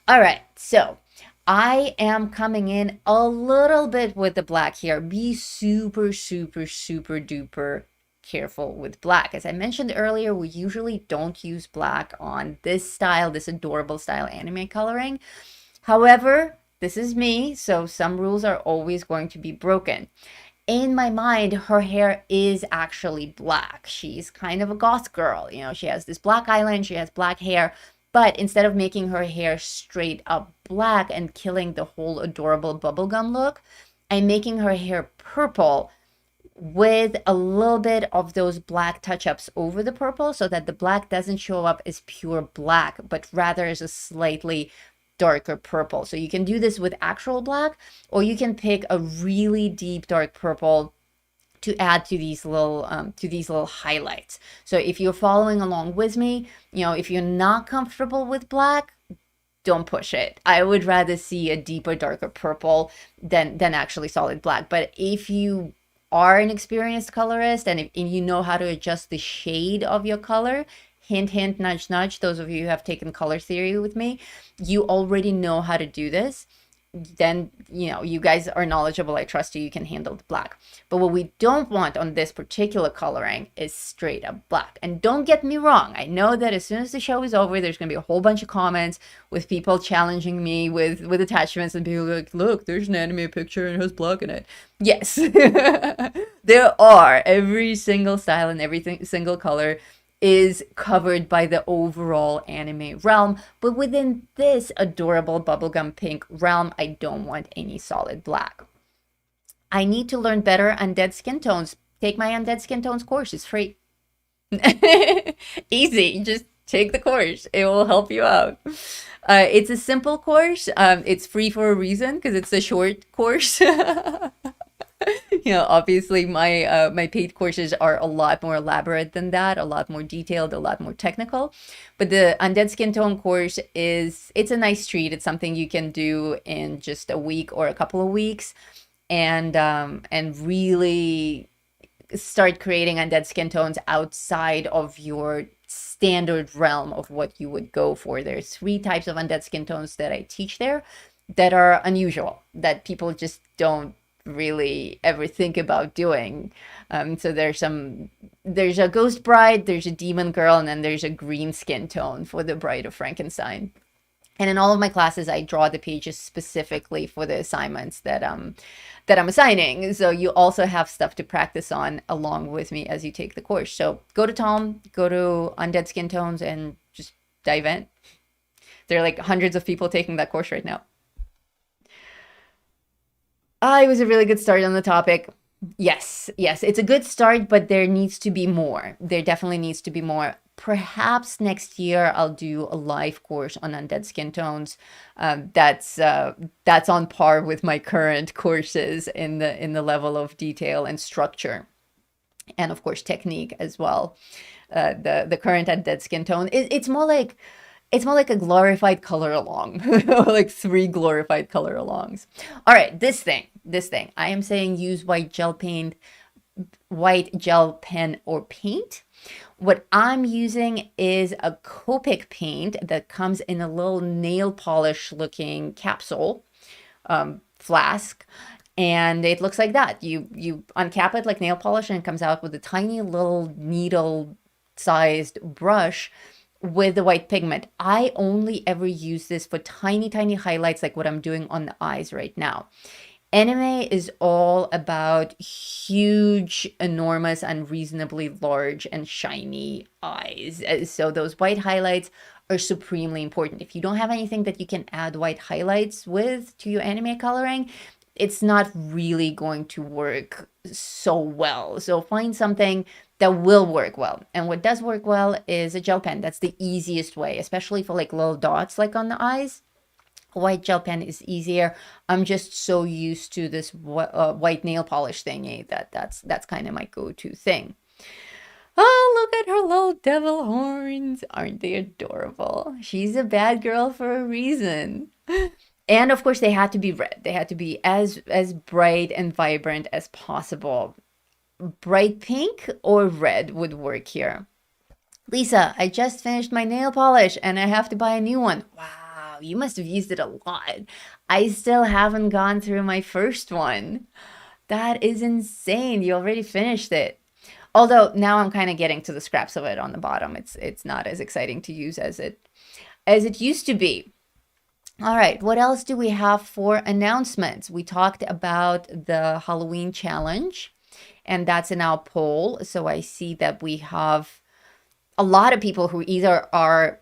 All right, so I am coming in a little bit with the black here. Be super, super, super duper careful with black. As I mentioned earlier, we usually don't use black on this style, this adorable style anime coloring. However, this is me, so some rules are always going to be broken. In my mind, her hair is actually black. She's kind of a goth girl. You know, she has this black eyeliner, she has black hair, but instead of making her hair straight up black and killing the whole adorable bubblegum look, I'm making her hair purple with a little bit of those black touch-ups over the purple so that the black doesn't show up as pure black, but rather as a slightly darker purple. So you can do this with actual black, or you can pick a really deep dark purple to add to these little highlights. So if you're following along with me, if you're not comfortable with black, don't push it. I would rather see a deeper, darker purple than actually solid black. But if you are an experienced colorist and you know how to adjust the shade of your color, hint, hint, nudge, nudge, those of you who have taken color theory with me, you already know how to do this. Then, you guys are knowledgeable. I trust you can handle the black. But what we don't want on this particular coloring is straight up black. And don't get me wrong. I know that as soon as the show is over, there's going to be a whole bunch of comments with people challenging me with attachments and being like, look, there's an anime picture and it has black in it. Yes, there are. Every single style and every single color is covered by the overall anime realm, but within this adorable bubblegum pink realm, I don't want any solid black. I need to learn better undead skin tones. Take my undead skin tones course. It's free. Easy. Just take the course. It will help you out. It's a simple course. It's free for a reason because it's a short course. Obviously my paid courses are a lot more elaborate than that, a lot more detailed, a lot more technical. But the Undead Skin Tone course it's a nice treat. It's something you can do in just a week or a couple of weeks, and really start creating undead skin tones outside of your standard realm of what you would go for. There's 3 types of undead skin tones that I teach there that are unusual, that people just don't really ever think about doing. So there's a ghost bride, there's a demon girl, and then there's a green skin tone for the Bride of Frankenstein. And in all of my classes, I draw the pages specifically for the assignments that I'm assigning. So you also have stuff to practice on along with me as you take the course. So go to Tom, go to Undead Skin Tones, and just dive in. There are like hundreds of people taking that course right now. It was a really good start on the topic. Yes, it's a good start, but there needs to be more. There definitely needs to be more. Perhaps next year I'll do a live course on undead skin tones. That's on par with my current courses in the level of detail and structure, and of course technique as well. The current undead skin tone, it's more like a glorified color along, like 3 glorified color alongs. All right, this thing. I am saying use white gel pen or paint. What I'm using is a Copic paint that comes in a little nail polish looking capsule flask. And it looks like that. You uncap it like nail polish and it comes out with a tiny little needle sized brush with the white pigment. I only ever use this for tiny, tiny highlights like what I'm doing on the eyes right now. Anime is all about huge, enormous, unreasonably large and shiny eyes. So those white highlights are supremely important. If you don't have anything that you can add white highlights with to your anime coloring, it's not really going to work so well. So find something that will work well. And what does work well is a gel pen. That's the easiest way, especially for like little dots like on the eyes. White gel pen is easier. I'm just so used to this white nail polish thingy that's kind of my go-to thing. Oh, look at her little devil horns. Aren't they adorable? She's a bad girl for a reason. And of course, they had to be red. They had to be as bright and vibrant as possible. Bright pink or red would work here. Lisa, I just finished my nail polish and I have to buy a new one. Wow, you must have used it a lot. I still haven't gone through my first one. That is insane. You already finished it. Although now I'm kind of getting to the scraps of it on the bottom. It's not as exciting to use as it used to be. All right, what else do we have for announcements? We talked about the Halloween challenge, and that's in our poll. So I see that we have a lot of people who either are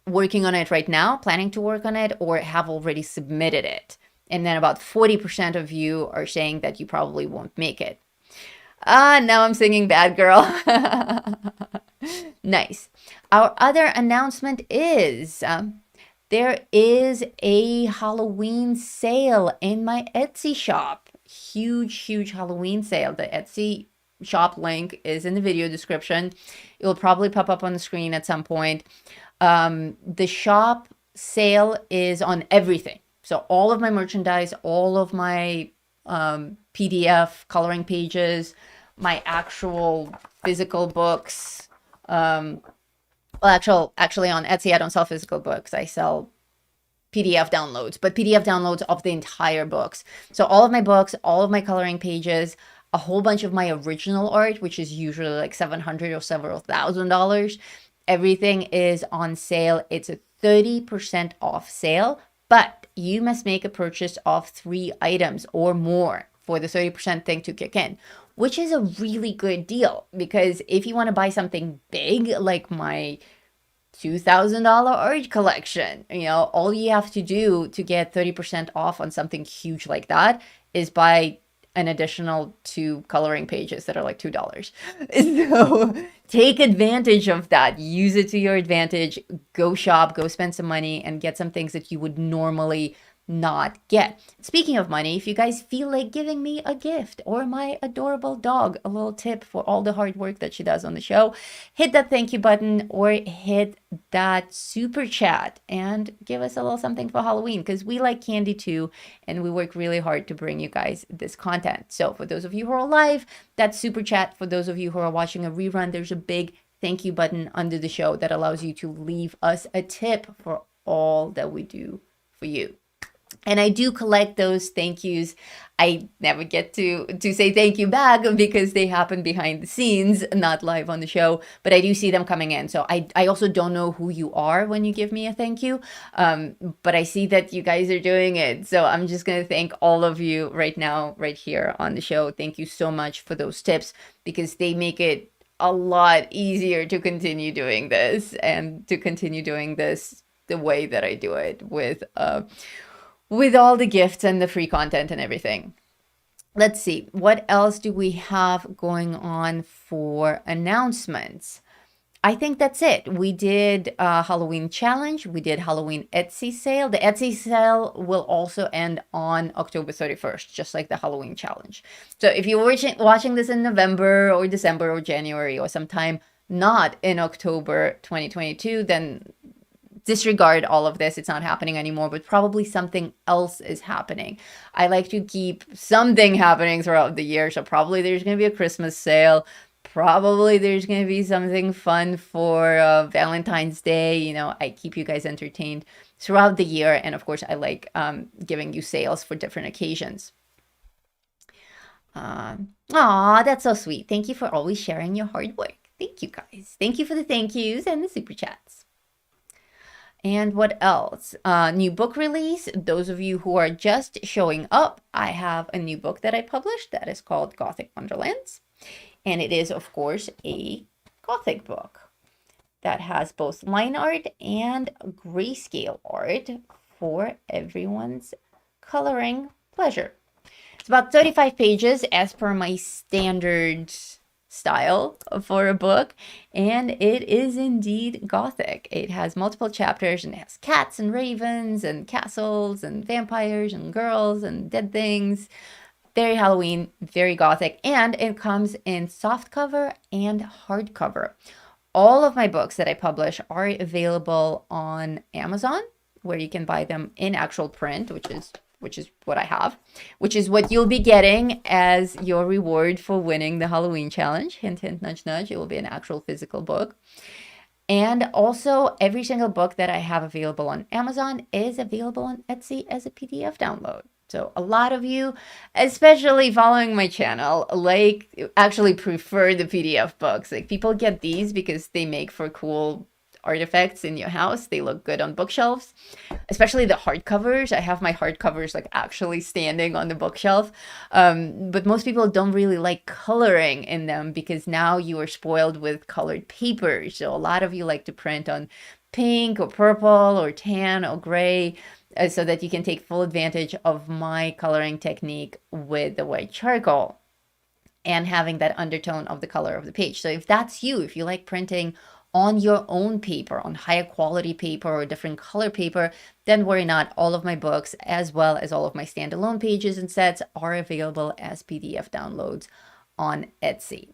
working on it right now, planning to work on it, or have already submitted it. And then about 40% of you are saying that you probably won't make it. Now I'm singing Bad Girl. Nice. Our other announcement is there is a Halloween sale in my Etsy shop. Huge, huge Halloween sale. The Etsy shop link is in the video description. It will probably pop up on the screen at some point. The shop sale is on everything. So all of my merchandise, all of my PDF coloring pages, my actual physical books. Actually, on Etsy, I don't sell physical books. I sell PDF downloads, but PDF downloads of the entire books. So all of my books, all of my coloring pages, a whole bunch of my original art, which is usually like $700 or several $1,000. Everything is on sale. It's a 30% off sale, but you must make a purchase of 3 items or more for the 30% thing to kick in, which is a really good deal, because if you want to buy something big like my $2,000 art collection, all you have to do to get 30% off on something huge like that is buy an additional 2 coloring pages that are like $2. So take advantage of that. Use it to your advantage. Go shop, go spend some money, and get some things that you would normally not get. Speaking of money, if you guys feel like giving me a gift or my adorable dog a little tip for all the hard work that she does on the show, hit that thank you button or hit that super chat and give us a little something for Halloween, because we like candy too, and we work really hard to bring you guys this content. So for those of you who are live, that's super chat. For those of you who are watching a rerun, there's a big thank you button under the show that allows you to leave us a tip for all that we do for you. And I do collect those thank yous. I never get to say thank you back because they happen behind the scenes, not live on the show, but I do see them coming in. So I also don't know who you are when you give me a thank you, but I see that you guys are doing it. So I'm just going to thank all of you right now, right here on the show. Thank you so much for those tips, because they make it a lot easier to continue doing this, and to continue doing this the way that I do it, with all the gifts and the free content and everything. Let's see, what else do we have going on for announcements? I think that's it. We did a Halloween challenge. We did Halloween Etsy sale. The Etsy sale will also end on October 31st, just like the Halloween challenge. So if you're watching this in November or December or January or sometime not in October 2022, then disregard all of this. It's not happening anymore, but probably something else is happening. I like to keep something happening throughout the year. So probably there's going to be a Christmas sale. Probably there's going to be something fun for Valentine's Day. I keep you guys entertained throughout the year. And of course, I like giving you sales for different occasions. Aw, that's so sweet. Thank you for always sharing your hard work. Thank you, guys. Thank you for the thank yous and the super chats. And what else? New book release. Those of you who are just showing up, I have a new book that I published that is called Gothic Wonderlands. And it is, of course, a Gothic book that has both line art and grayscale art for everyone's coloring pleasure. It's about 35 pages as per my standard style for a book, and it is indeed Gothic. It has multiple chapters, and it has cats and ravens and castles and vampires and girls and dead things. Very Halloween, very Gothic, and it comes in softcover and hardcover. All of my books that I publish are available on Amazon, where you can buy them in actual print, which is what I have, which is what you'll be getting as your reward for winning the Halloween challenge. Hint, hint, nudge, nudge. It will be an actual physical book. And also, every single book that I have available on Amazon is available on Etsy as a PDF download. So a lot of you, especially following my channel, actually prefer the PDF books. People get these because they make for cool artifacts in your house. They look good on bookshelves, especially the hardcovers. I have my hardcovers actually standing on the bookshelf. But most people don't really like coloring in them because now you are spoiled with colored papers. So a lot of you like to print on pink or purple or tan or gray, so that you can take full advantage of my coloring technique with the white charcoal. and having that undertone of the color of the page. So if that's you, if you like printing on your own paper, on higher quality paper or different color paper, then worry not. All of my books, as well as all of my standalone pages and sets, are available as PDF downloads on Etsy.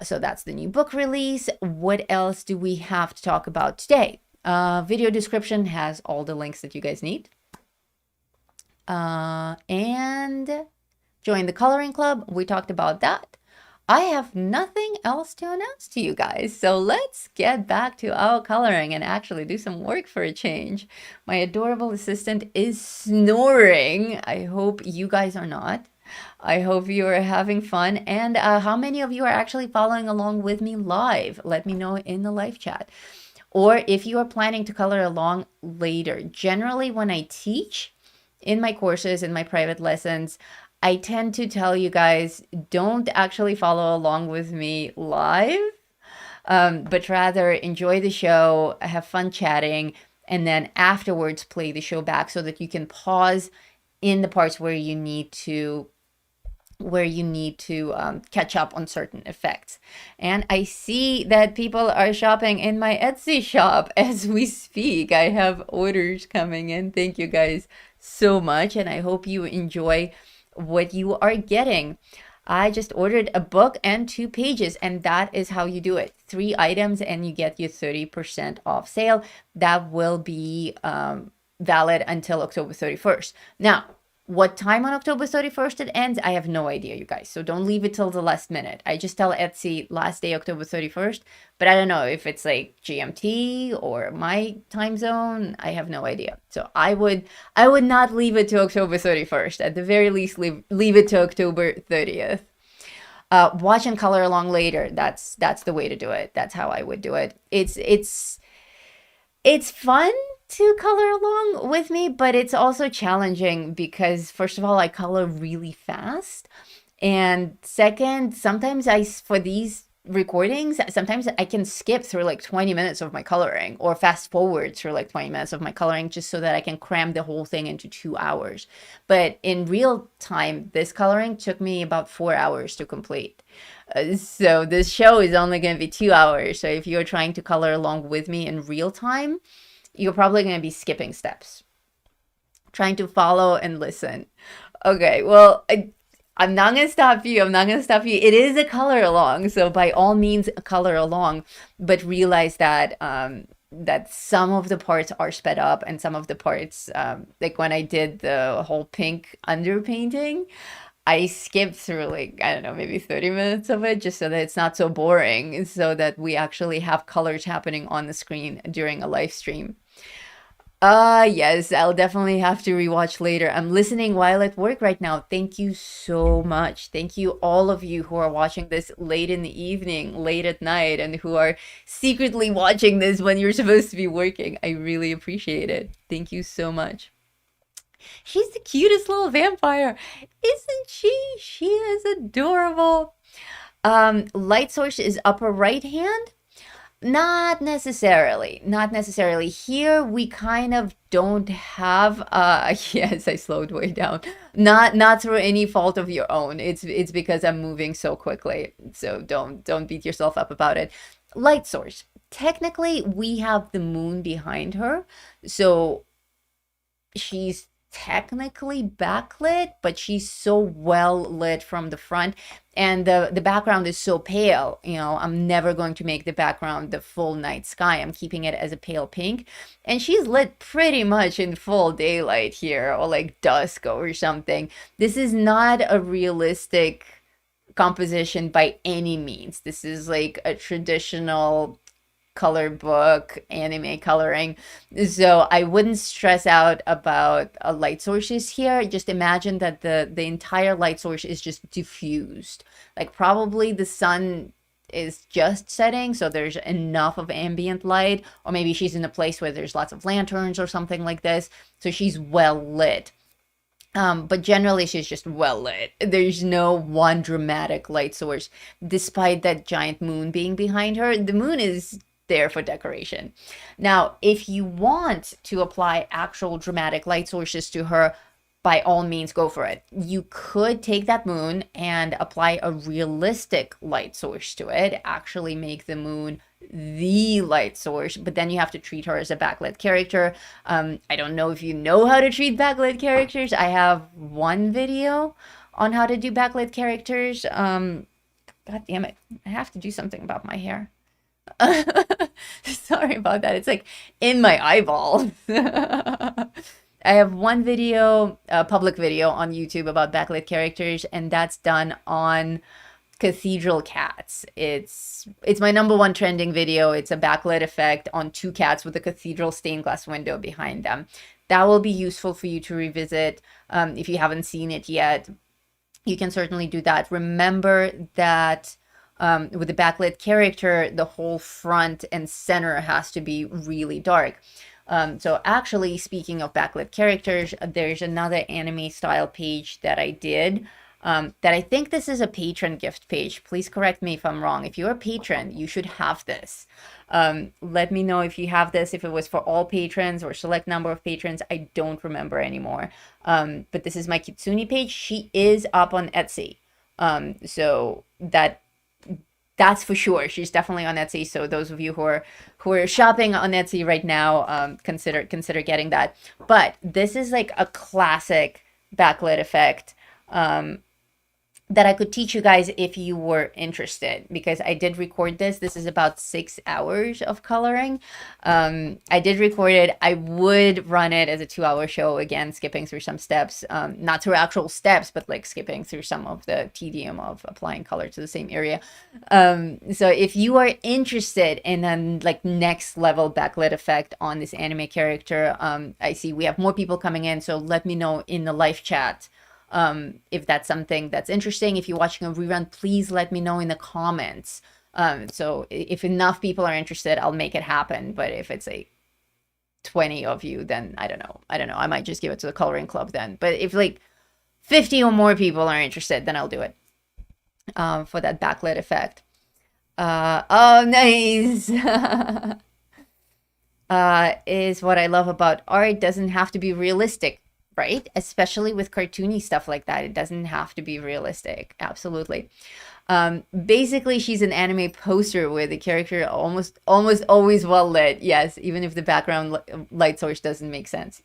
So that's the new book release. What else do we have to talk about today? Video description has all the links that you guys need. And join the coloring club. We talked about that. I have nothing else to announce to you guys. So let's get back to our coloring and actually do some work for a change. My adorable assistant is snoring. I hope you guys are not. I hope you are having fun. And how many of you are actually following along with me live? Let me know in the live chat. Or if you are planning to color along later. Generally, when I teach in my courses, in my private lessons, I tend to tell you guys, don't actually follow along with me live, but rather enjoy the show, have fun chatting, and then afterwards play the show back so that you can pause in the parts where you need to catch up on certain effects. And I see that people are shopping in my Etsy shop as we speak. I have orders coming in. Thank you guys so much, and I hope you enjoy what you are getting. I just ordered a book and 2 pages, and that is how you do it. 3 items and you get your 30% off sale. That will be valid until October 31st. Now, what time on October 31st it ends, I have no idea, you guys. So don't leave it till the last minute. I just tell Etsy last day, October 31st, but I don't know if it's like GMT or my time zone. I have no idea. So I would not leave it to October 31st. At the very least, leave it to October 30th. Watch and color along later. That's the way to do it. That's how I would do it. It's fun to color along with me, but it's also challenging because first of all, I color really fast. And second, sometimes for these recordings, sometimes I can skip through like 20 minutes of my coloring or fast forward through like 20 minutes of my coloring just so that I can cram the whole thing into 2 hours. But in real time, this coloring took me about 4 hours to complete. So this show is only going to be 2 hours. So if you're trying to color along with me in real time, you're probably going to be skipping steps, trying to follow and listen. Okay, well, I'm not going to stop you. I'm not going to stop you. It is a color along. So by all means, color along, but realize that that some of the parts are sped up and some of the parts, like when I did the whole pink underpainting, I skipped through like, I don't know, maybe 30 minutes of it just so that it's not so boring, so that we actually have colors happening on the screen during a live stream. Yes, I'll definitely have to rewatch later. I'm listening while at work right now. Thank you so much. Thank you all of you who are watching this late in the evening, late at night, and who are secretly watching this when you're supposed to be working. I really appreciate it. Thank you so much. She's the cutest little vampire, isn't she? She is adorable. Light source is upper right hand. Not necessarily. Not necessarily. Here we kind of don't have yes, I slowed way down. Not through any fault of your own. It's because I'm moving so quickly. So don't beat yourself up about it. Light source. Technically, we have the moon behind her. So she's technically backlit, but she's so well lit from the front, and the background is so pale. You know, I'm never going to make the background the full night sky. I'm keeping it as a pale pink, and she's lit pretty much in full daylight here, or like dusk or something. This is not a realistic composition by any means. This is like a traditional color book, anime coloring. So I wouldn't stress out about light sources here. Just imagine that the entire light source is just diffused. Like probably the sun is just setting, so there's enough of ambient light, or maybe she's in a place where there's lots of lanterns or something like this. So she's well lit. But generally she's just well lit. There's no one dramatic light source, despite that giant moon being behind her. The moon is there for decoration. Now, if you want to apply actual dramatic light sources to her, by all means go for it. You could take that moon and apply a realistic light source to it, actually make the moon the light source, but then you have to treat her as a backlit character. I don't know if you know how to treat backlit characters. I have one video on how to do backlit characters. God damn it, I have to do something about my hair. Sorry about that. It's like in my eyeball. I have one video, a public video on YouTube about backlit characters, and that's done on cathedral cats. It's my #1 trending video. It's a backlit effect on 2 cats with a cathedral stained glass window behind them. That will be useful for you to revisit if you haven't seen it yet. You can certainly do that. Remember that with the backlit character, the whole front and center has to be really dark. So actually, speaking of backlit characters, there's another anime style page that I did that I think this is a patron gift page. Please correct me if I'm wrong. If you're a patron, you should have this. Let me know if you have this, if it was for all patrons or select number of patrons. I don't remember anymore. But this is my Kitsune page. She is up on Etsy. So that's for sure. She's definitely on Etsy. So those of you who are shopping on Etsy right now, consider getting that. But this is like a classic backlit effect that I could teach you guys if you were interested, because I did record this. This is about 6 hours of coloring. I did record it. I would run it as a 2-hour show, again, skipping through some steps, not through actual steps, but like skipping through some of the tedium of applying color to the same area. So if you are interested in a like next level backlit effect on this anime character, I see we have more people coming in. So let me know in the live chat if that's something that's interesting. If you're watching a rerun, please let me know in the comments. So if enough people are interested, I'll make it happen. But if it's like 20 of you, then I don't know. I might just give it to the coloring club then. But if like 50 or more people are interested, then I'll do it for that backlit effect. Oh, nice. Is what I love about art. Doesn't have to be realistic. Right? Especially with cartoony stuff like that. It doesn't have to be realistic. Absolutely. Basically, she's an anime poster where the character almost always well lit. Yes, even if the background light source doesn't make sense.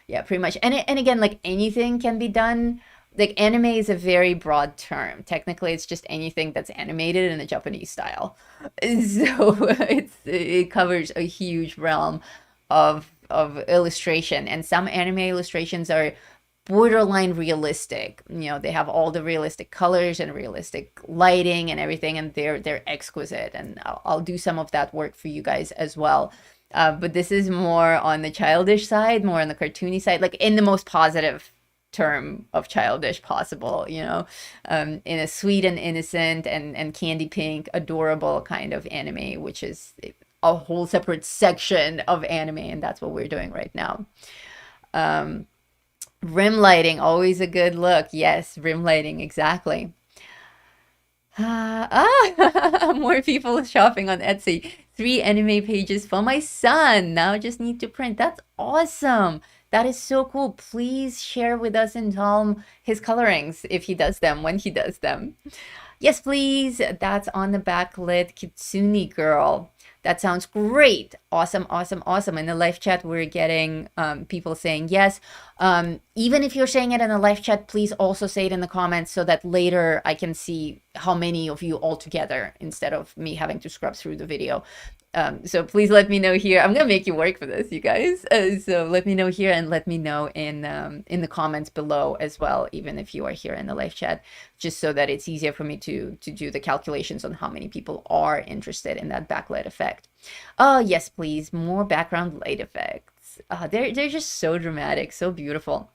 Yeah, pretty much. And again, like anything can be done. Like anime is a very broad term. Technically, it's just anything that's animated in a Japanese style. So it covers a huge realm of illustration, and some anime illustrations are borderline realistic. You know, they have all the realistic colors and realistic lighting and everything, and they're exquisite, and I'll do some of that work for you guys as well. But this is more on the childish side, more on the cartoony side, like in the most positive term of childish possible, you know, in a sweet and innocent and candy pink adorable kind of anime, which is a whole separate section of anime, and that's what we're doing right now. Rim lighting, always a good look. Yes, rim lighting, exactly. More people shopping on Etsy. 3 anime pages for my son. Now I just need to print. That's awesome. That is so cool. Please share with us and tell him his colorings if he does them, when he does them. Yes, please. That's on the backlit Kitsune girl. That sounds great. Awesome. In the live chat, we're getting people saying yes. Even if you're saying it in the live chat, please also say it in the comments so that later I can see how many of you all together instead of me having to scrub through the video. So please let me know here. I'm gonna make you work for this, you guys. So let me know here, and let me know in the comments below as well, even if you are here in the live chat, just so that it's easier for me to do the calculations on how many people are interested in that backlit effect. Oh yes, please, more background light effects. They're just so dramatic, so beautiful.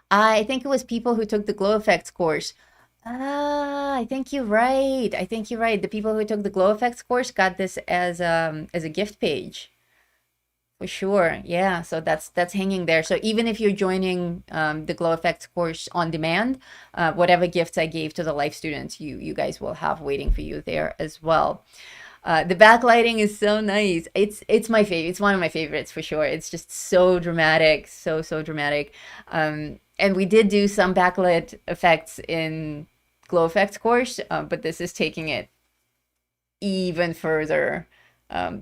I think it was people who took the glow effects course. I think you're right. The people who took the glow effects course got this as a gift page. For sure. Yeah, so that's hanging there. So even if you're joining the glow effects course on demand, whatever gifts I gave to the life students, you guys will have waiting for you there as well. The backlighting is so nice. It's my favorite. It's one of my favorites for sure. It's just so dramatic, so dramatic. And we did do some backlit effects in Glow Effects course, but this is taking it even further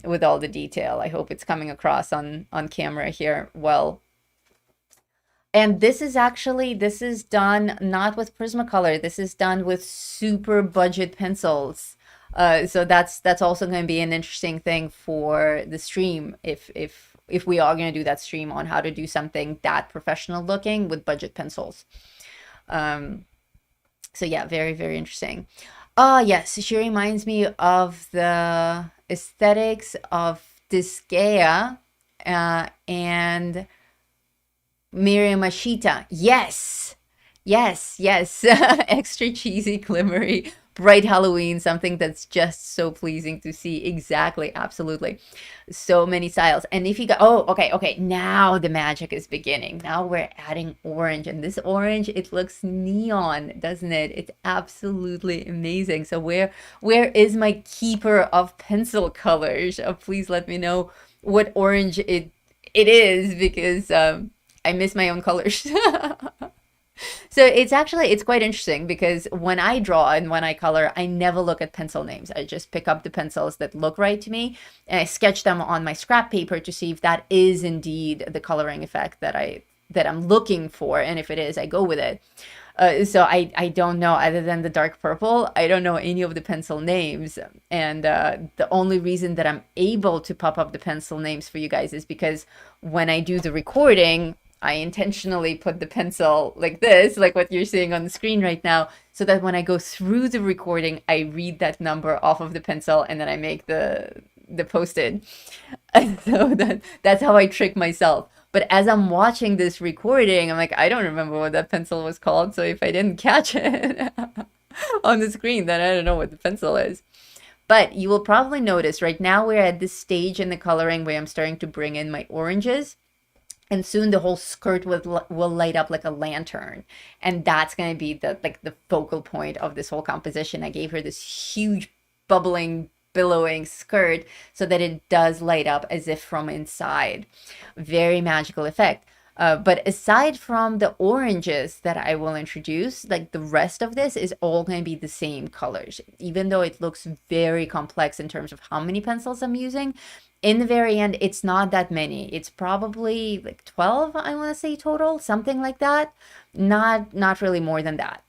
with all the detail. I hope it's coming across on camera here well. And this is done not with Prismacolor. This is done with super budget pencils. So that's also going to be an interesting thing for the stream if we are going to do that stream on how to do something that professional looking with budget pencils. So yeah, very, very interesting. Yes, she reminds me of the aesthetics of Disgaea and Miriam Ashita. Yes, yes. Extra cheesy, glimmery, bright Halloween, something that's just so pleasing to see. Exactly, absolutely. So many styles. And if you go, oh, okay, now the magic is beginning. Now we're adding orange, and this orange, it looks neon, doesn't it? It's absolutely amazing. So where is my keeper of pencil colors? Please let me know what orange it is, because I miss my own colors. So it's quite interesting, because when I draw and when I color, I never look at pencil names. I just pick up the pencils that look right to me, and I sketch them on my scrap paper to see if that is indeed the coloring effect that I'm looking for, and if it is, I go with it. So I don't know, other than the dark purple, I don't know any of the pencil names. And the only reason that I'm able to pop up the pencil names for you guys is because when I do the recording, I intentionally put the pencil like this, like what you're seeing on the screen right now, so that when I go through the recording, I read that number off of the pencil, and then I make the posted. And so that's how I trick myself. But as I'm watching this recording, I'm like, I don't remember what that pencil was called. So if I didn't catch it on the screen, then I don't know what the pencil is. But you will probably notice right now we're at this stage in the coloring where I'm starting to bring in my oranges. And soon the whole skirt will light up like a lantern. And that's going to be the focal point of this whole composition. I gave her this huge bubbling, billowing skirt so that it does light up as if from inside. Very magical effect. But aside from the oranges that I will introduce, like the rest of this is all going to be the same colors, even though it looks very complex in terms of how many pencils I'm using. In the very end, it's not that many. It's probably like 12, I want to say, total, something like that. Not really more than that.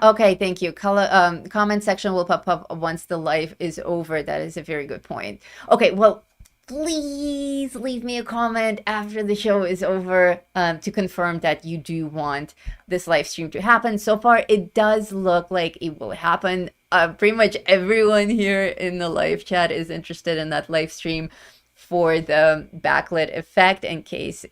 Okay, thank you. Comment section will pop up once the live is over. That is a very good point. Okay, well, please leave me a comment after the show is over to confirm that you do want this live stream to happen. So far, it does look like it will happen. Pretty much everyone here in the live chat is interested in that live stream for the backlit effect, in case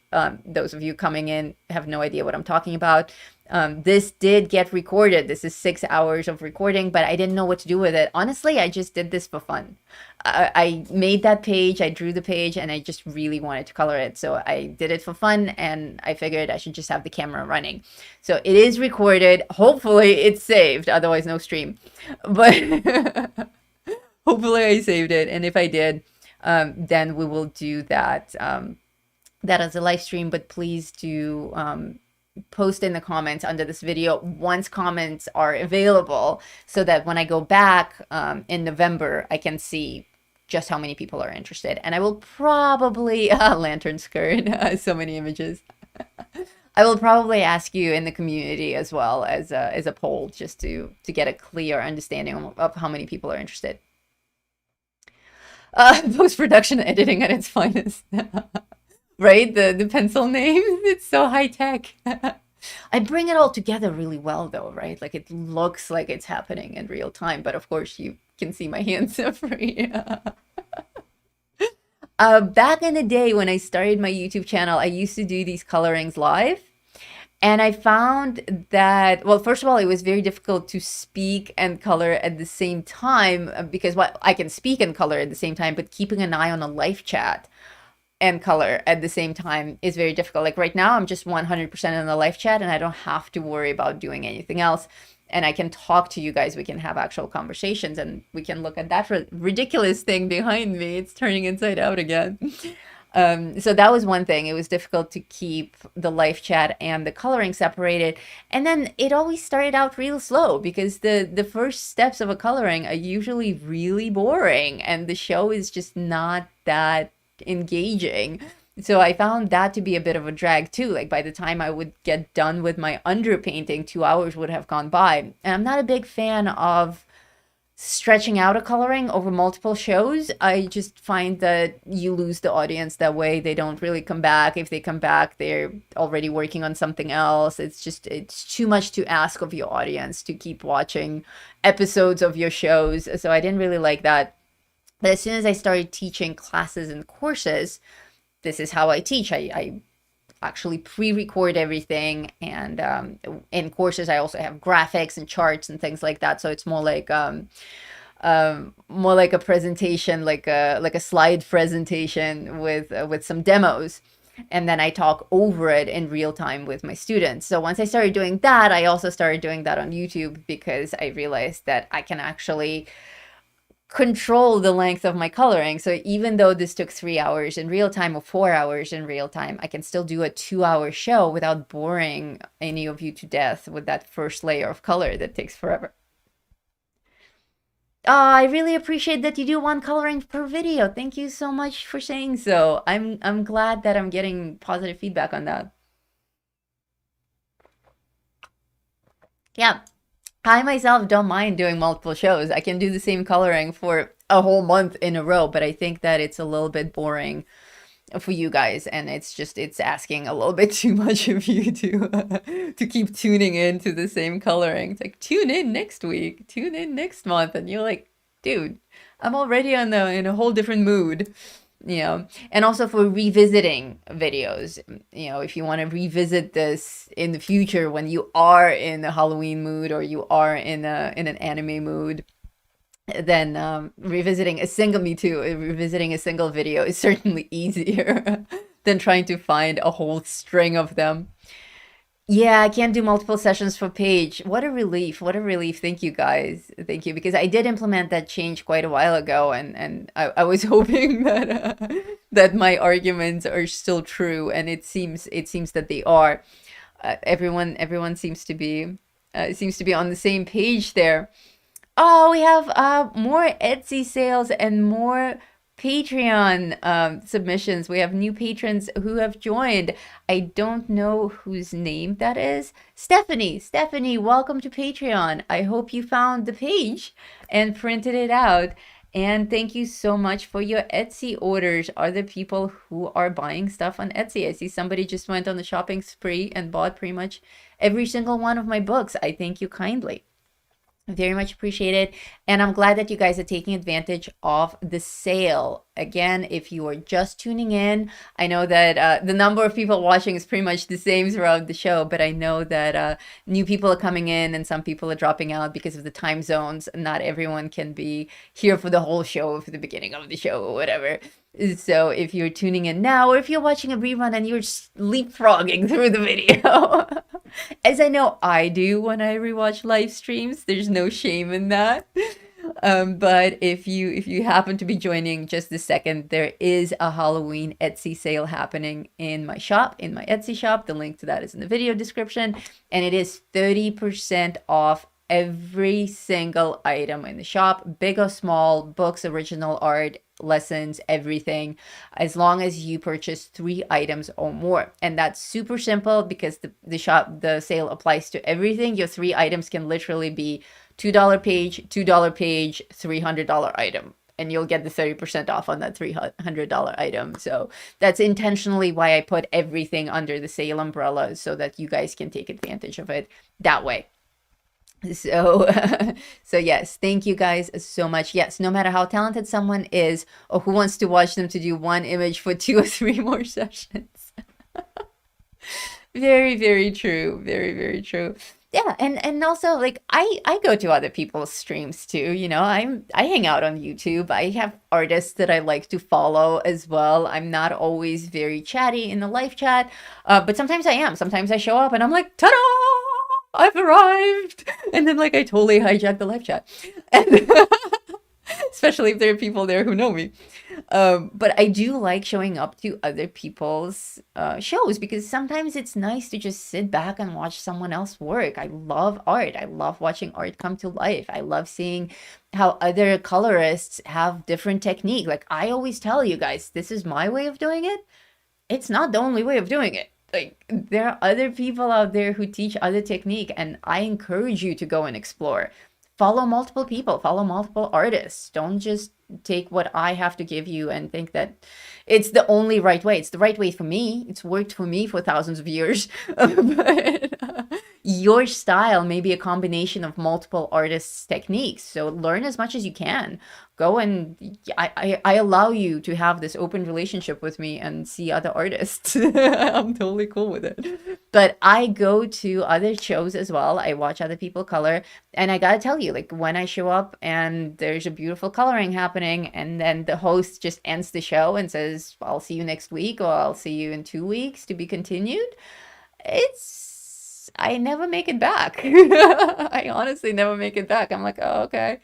those of you coming in have no idea what I'm talking about. This did get recorded. This is 6 hours of recording, but I didn't know what to do with it. Honestly, I just did this for fun. I made that page, I drew the page, and I just really wanted to color it. So I did it for fun, and I figured I should just have the camera running. So it is recorded. Hopefully it's saved, otherwise no stream. But hopefully I saved it, and if I did, then we will do that as a live stream. But please do post in the comments under this video once comments are available, so that when I go back in November, I can see just how many people are interested. And I will probably lantern skirt, so many images. I will probably ask you in the community as well as a poll, just to get a clear understanding of how many people are interested. Post-production editing at its finest. Right? The pencil names, it's so high tech. I bring it all together really well though, right? Like it looks like it's happening in real time, but of course you can see my hands are free. Back in the day when I started my YouTube channel, I used to do these colorings live. And I found that, well, first of all, it was very difficult to speak and color at the same time, because I can speak and color at the same time, but keeping an eye on a live chat and color at the same time is very difficult. Like right now, I'm just 100% in the live chat, and I don't have to worry about doing anything else. and I can talk to you guys. We can have actual conversations, and we can look at that ridiculous thing behind me. It's turning inside out again. So that was one thing. It was difficult to keep the live chat and the coloring separated. And then it always started out real slow because the first steps of a coloring are usually really boring and the show is just not that engaging. So I found that to be a bit of a drag too. Like by the time I would get done with my underpainting, 2 hours would have gone by. And I'm not a big fan of stretching out a coloring over multiple shows. I just find that you lose the audience that way. They don't really come back. If they come back, they're already working on something else. It's too much to ask of your audience to keep watching episodes of your shows. So I didn't really like that. But as soon as I started teaching classes and courses, this is how I teach. I actually pre-record everything, and in courses I also have graphics and charts and things like that, so it's more like a presentation, like a slide presentation with some demos, and then I talk over it in real time with my students. So once I started doing that, I also started doing that on YouTube because I realized that I can actually control the length of my coloring. So even though this took 3 hours in real time or 4 hours in real time, I can still do a 2-hour show without boring any of you to death with that first layer of color that takes forever. I really appreciate that you do one coloring per video. Thank you so much for saying so. I'm glad that I'm getting positive feedback on that. Yeah. I myself don't mind doing multiple shows. I can do the same coloring for a whole month in a row, but I think that it's a little bit boring for you guys, and it's asking a little bit too much of you to keep tuning in to the same coloring. It's like, tune in next week, tune in next month, and you're like, dude, I'm already in a whole different mood. And also for revisiting videos, if you want to revisit this in the future when you are in a Halloween mood or you are in an anime mood, then revisiting a single video is certainly easier than trying to find a whole string of them. Yeah, I can't do multiple sessions for page. What a relief. What a relief. Thank you, guys. Thank you. Because I did implement that change quite a while ago, and I was hoping that that my arguments are still true, and it seems that they are. Everyone seems to be on the same page there. Oh, we have more Etsy sales and more Patreon submissions. We have new patrons who have joined. I don't know whose name that is. Stephanie, welcome to Patreon. I hope you found the page and printed it out. And thank you so much for your Etsy orders. Are the people who are buying stuff on Etsy? I see somebody just went on the shopping spree and bought pretty much every single one of my books. I thank you kindly. Very much appreciated. And I'm glad that you guys are taking advantage of the sale. Again, if you are just tuning in, I know that the number of people watching is pretty much the same throughout the show, but I know that new people are coming in and some people are dropping out because of the time zones. Not everyone can be here for the whole show, for the beginning of the show or whatever. So if you're tuning in now, or if you're watching a rerun and you're leapfrogging through the video, as I know I do when I rewatch live streams, there's no shame in that. But if you happen to be joining just this second, there is a Halloween Etsy sale happening in my shop, in my Etsy shop. The link to that is in the video description, and it is 30% off every single item in the shop, big or small, books, original art, lessons, everything, as long as you purchase 3 items or more. And that's super simple because the sale applies to everything. Your 3 items can literally be $2 page, $2 page, $300 item, and you'll get the 30% off on that $300 item. So that's intentionally why I put everything under the sale umbrella, so that you guys can take advantage of it that way. So yes, thank you guys so much. Yes, no matter how talented someone is or who wants to watch them to do one image for 2 or 3 more sessions. Very, very true. Very, very true. Yeah, and also, like, I go to other people's streams too, I hang out on YouTube. I have artists that I like to follow as well. I'm not always very chatty in the live chat, but sometimes I am. Sometimes I show up and I'm like, ta-da! I've arrived. And then like I totally hijacked the live chat. And especially if there are people there who know me. But I do like showing up to other people's shows because sometimes it's nice to just sit back and watch someone else work. I love art. I love watching art come to life. I love seeing how other colorists have different technique. Like I always tell you guys, this is my way of doing it. It's not the only way of doing it. Like there are other people out there who teach other technique, and I encourage you to go and explore. Follow multiple people, follow multiple artists. Don't just take what I have to give you and think that it's the only right way. It's the right way for me. It's worked for me for thousands of years. But your style may be a combination of multiple artists' techniques. So learn as much as you can. Go and I allow you to have this open relationship with me and see other artists. I'm totally cool with it. But I go to other shows as well. I watch other people color. And I gotta tell you, like when I show up and there's a beautiful coloring happening, and then the host just ends the show and says, I'll see you next week, or I'll see you in 2 weeks to be continued. I never make it back. I honestly never make it back. I'm like, oh, okay.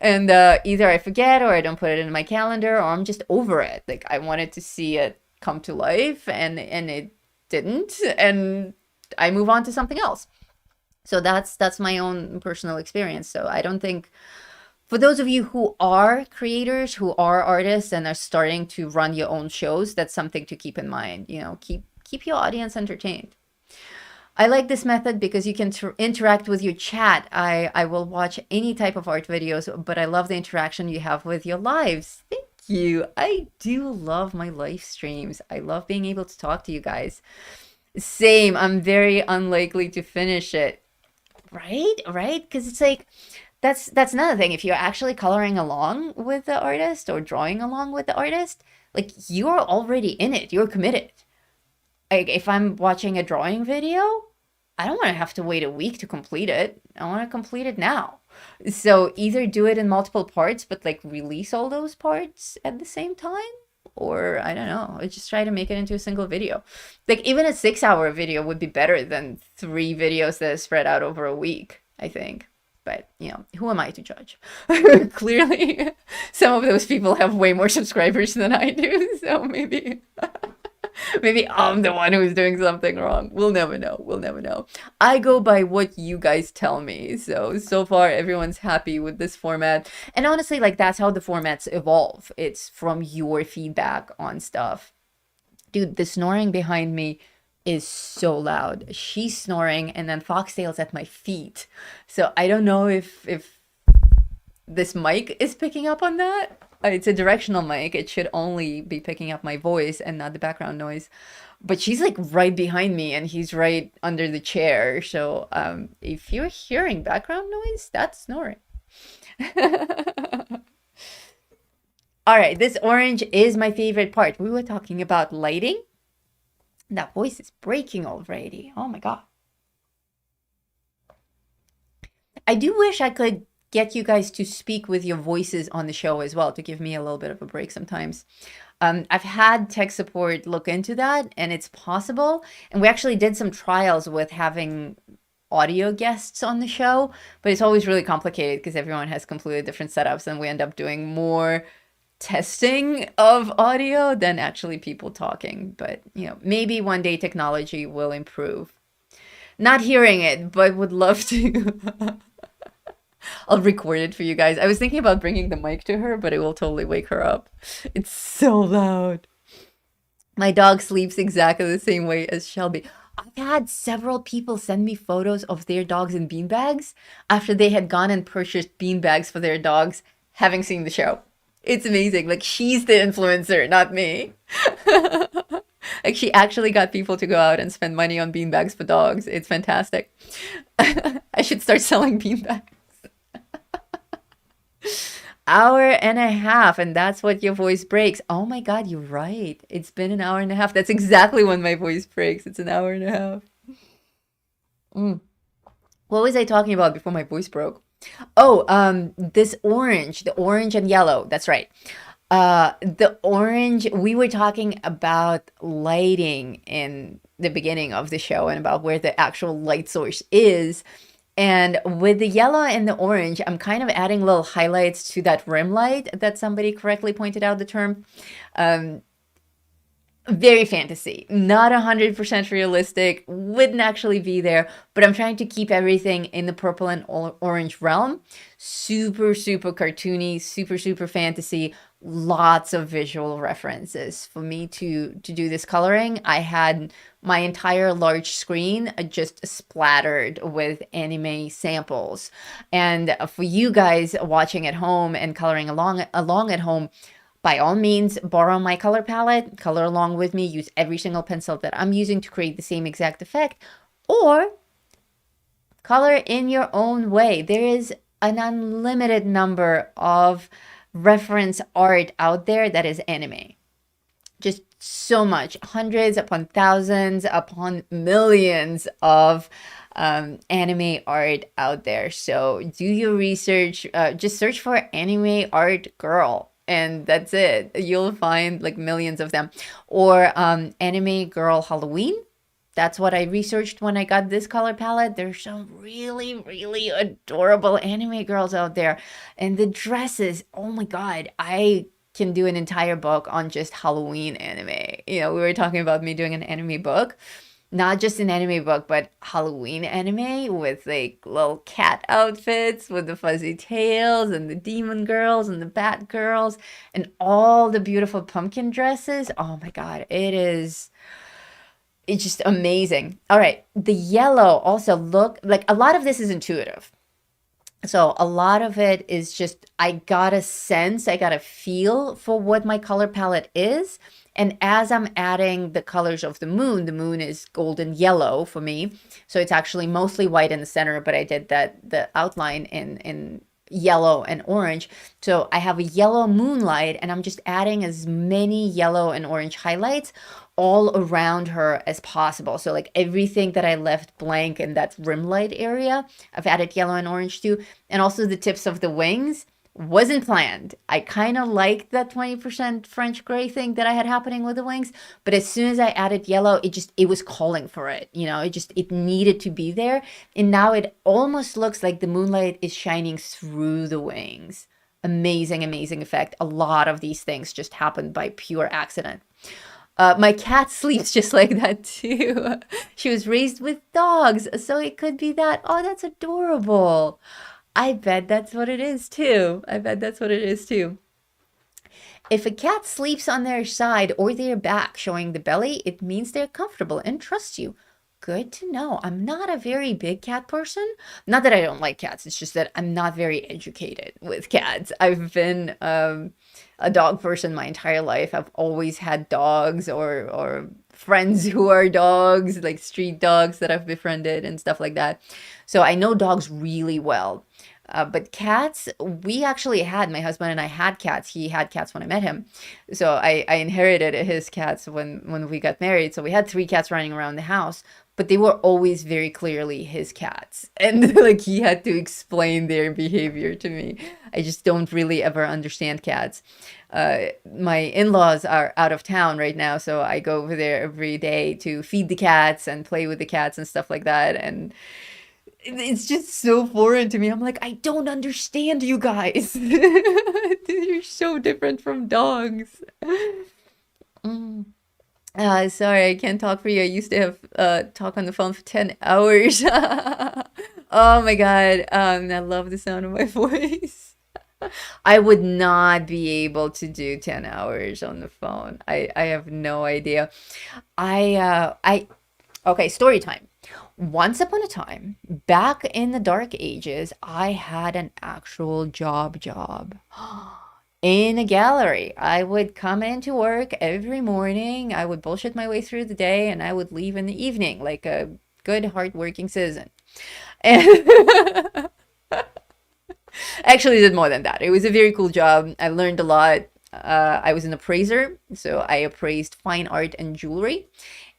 And either I forget or I don't put it in my calendar, or I'm just over it. Like I wanted to see it come to life, and it didn't, and I move on to something else. So that's my own personal experience. So I don't think, for those of you who are creators, who are artists and are starting to run your own shows, that's something to keep in mind. You know, keep your audience entertained. I like this method because you can interact with your chat. I will watch any type of art videos, but I love the interaction you have with your lives. Thank you. I do love my live streams. I love being able to talk to you guys. Same. I'm very unlikely to finish it. Right? Because it's like that's another thing. If you're actually coloring along with the artist or drawing along with the artist, like you're already in it. You're committed. Like if I'm watching a drawing video, I don't want to have to wait a week to complete it. I want to complete it now. So either do it in multiple parts, but like release all those parts at the same time, or I don't know, I just try to make it into a single video. Like even a 6-hour video would be better than 3 videos that are spread out over a week, I think. But, you know, who am I to judge? Clearly, some of those people have way more subscribers than I do, so maybe maybe I'm the one who's doing something wrong. We'll never know. We'll never know. I go by what you guys tell me. So far, everyone's happy with this format. And honestly, like that's how the formats evolve. It's from your feedback on stuff. Dude, the snoring behind me is so loud. She's snoring and then Foxtail's at my feet. So I don't know if this mic is picking up on that. It's a directional mic. It should only be picking up my voice and not the background noise. But she's like right behind me and he's right under the chair. So if you're hearing background noise, that's snoring. All right, this orange is my favorite part. We were talking about lighting. That voice is breaking already. Oh my God. I do wish I could get you guys to speak with your voices on the show as well, to give me a little bit of a break sometimes. I've had tech support look into that, and it's possible. And we actually did some trials with having audio guests on the show, but it's always really complicated because everyone has completely different setups, and we end up doing more testing of audio than actually people talking. But, you know, maybe one day technology will improve. Not hearing it, but would love to. I'll record it for you guys. I was thinking about bringing the mic to her, but it will totally wake her up. It's so loud. My dog sleeps exactly the same way as Shelby. I've had several people send me photos of their dogs in beanbags after they had gone and purchased beanbags for their dogs, having seen the show. It's amazing. Like, she's the influencer, not me. Like, she actually got people to go out and spend money on beanbags for dogs. It's fantastic. I should start selling beanbags. Hour and a half, and that's what your voice breaks. Oh my God, you're right. It's been an hour and a half. That's exactly when my voice breaks. It's an hour and a half. What was I talking about before my voice broke? Oh, this orange, the orange and yellow. That's right. The orange, we were talking about lighting in the beginning of the show and about where the actual light source is. And with the yellow and the orange, I'm kind of adding little highlights to that rim light that somebody correctly pointed out the term. Um, Very fantasy, not 100% realistic, wouldn't actually be there, but I'm trying to keep everything in the purple and orange realm. Super, super cartoony, super, super fantasy, lots of visual references. For me to do this coloring, I had my entire large screen just splattered with anime samples. And for you guys watching at home and coloring along at home, by all means, borrow my color palette, color along with me, use every single pencil that I'm using to create the same exact effect, or color in your own way. There is an unlimited number of reference art out there that is anime. Just so much, hundreds upon thousands upon millions of anime art out there. So do your research, just search for anime art girl, and that's it. You'll find like millions of them. Or anime girl Halloween. That's what I researched when I got this color palette. There's some really, really adorable anime girls out there. And the dresses, oh my God, I can do an entire book on just Halloween anime. You know, we were talking about me doing an anime book. Not just an anime book, but Halloween anime with like little cat outfits with the fuzzy tails and the demon girls and the bat girls and all the beautiful pumpkin dresses. Oh my God, it's just amazing. All right, the yellow also look like a lot of this is intuitive. So a lot of it is just I got a sense, I got a feel for what my color palette is. And as I'm adding the colors of the moon is golden yellow for me. So it's actually mostly white in the center, but I did the outline in yellow and orange. So I have a yellow moonlight and I'm just adding as many yellow and orange highlights all around her as possible. So like everything that I left blank in that rim light area, I've added yellow and orange too. And also the tips of the wings wasn't planned. I kind of liked that 20% French gray thing that I had happening with the wings, but as soon as I added yellow, it was calling for it. You know, it needed to be there. And now it almost looks like the moonlight is shining through the wings. Amazing, amazing effect. A lot of these things just happened by pure accident. My cat sleeps just like that too. She was raised with dogs, so it could be that. Oh, that's adorable. I bet that's what it is too. I bet that's what it is too. If a cat sleeps on their side or their back showing the belly, it means they're comfortable and trust you. Good to know. I'm not a very big cat person. Not that I don't like cats. It's just that I'm not very educated with cats. I've been a dog person my entire life. I've always had dogs or friends who are dogs, like street dogs that I've befriended and stuff like that. So I know dogs really well. But cats, we actually had, my husband and I had cats. He had cats when I met him. So I inherited his cats when we got married. So we had three cats running around the house, but they were always very clearly his cats. And like he had to explain their behavior to me. I just don't really ever understand cats. My in-laws are out of town right now, so I go over there every day to feed the cats and play with the cats and stuff like that. And it's just so foreign to me. I'm like, I don't understand you guys. You're so different from dogs. Mm. Sorry, I can't talk for you. I used to have talk on the phone for 10 hours. Oh my God. I love the sound of my voice. I would not be able to do 10 hours on the phone. I have no idea. Okay, story time. Once upon a time, back in the dark ages, I had an actual job in a gallery. I would come into work every morning, I would bullshit my way through the day, and I would leave in the evening like a good, hardworking citizen. And actually did more than that. It was a very cool job. I learned a lot. I was an appraiser, so I appraised fine art and jewelry,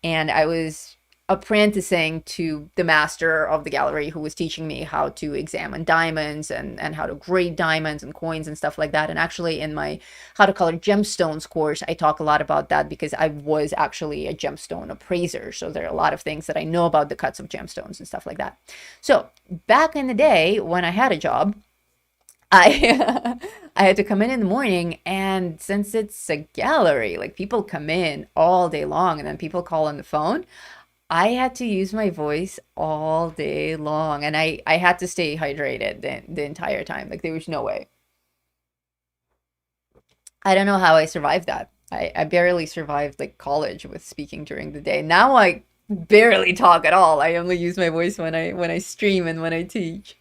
and I was apprenticing to the master of the gallery who was teaching me how to examine diamonds and how to grade diamonds and coins and stuff like that. And actually in my how to color gemstones course, I talk a lot about that because I was actually a gemstone appraiser. So there are a lot of things that I know about the cuts of gemstones and stuff like that. So back in the day when I had a job, I I had to come in the morning, and since it's a gallery, like people come in all day long and then people call on the phone. I had to use my voice all day long, and I had to stay hydrated the entire time. Like there was no way. I don't know how I survived that. I barely survived like college with speaking during the day. Now I barely talk at all. I only use my voice when I stream and when I teach.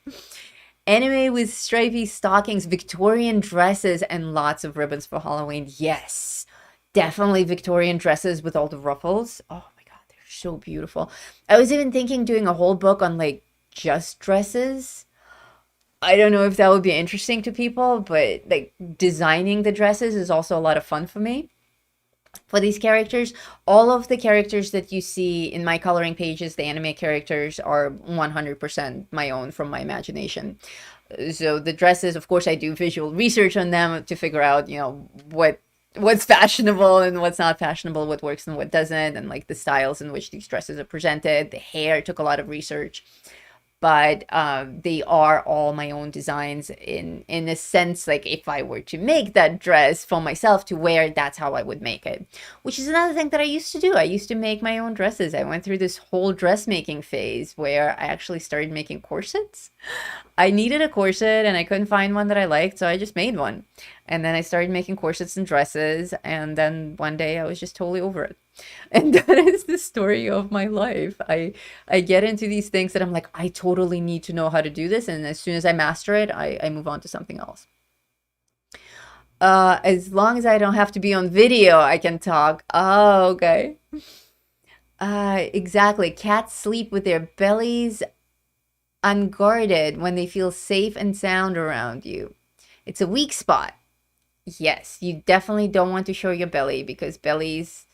Anime with stripy stockings, Victorian dresses, and lots of ribbons for Halloween. Yes, definitely Victorian dresses with all the ruffles. Oh my God, they're so beautiful. I was even thinking doing a whole book on like just dresses. I don't know if that would be interesting to people, but like designing the dresses is also a lot of fun for me. For these characters, all of the characters that you see in my coloring pages, the anime characters, are 100% my own from my imagination. So the dresses, of course, I do visual research on them to figure out, what's fashionable and what's not fashionable, what works and what doesn't, and like the styles in which these dresses are presented. The hair took a lot of research, but they are all my own designs in a sense. Like if I were to make that dress for myself to wear, that's how I would make it, which is another thing that I used to do. I used to make my own dresses. I went through this whole dressmaking phase where I actually started making corsets. I needed a corset and I couldn't find one that I liked, so I just made one. And then I started making corsets and dresses, and then one day I was just totally over it. And that is the story of my life. I get into these things that I'm like, I totally need to know how to do this, and as soon as I master it, I move on to something else. As long as I don't have to be on video, I can talk. Oh, okay. Exactly. Cats sleep with their bellies unguarded when they feel safe and sound around you. It's a weak spot. Yes, you definitely don't want to show your belly because bellies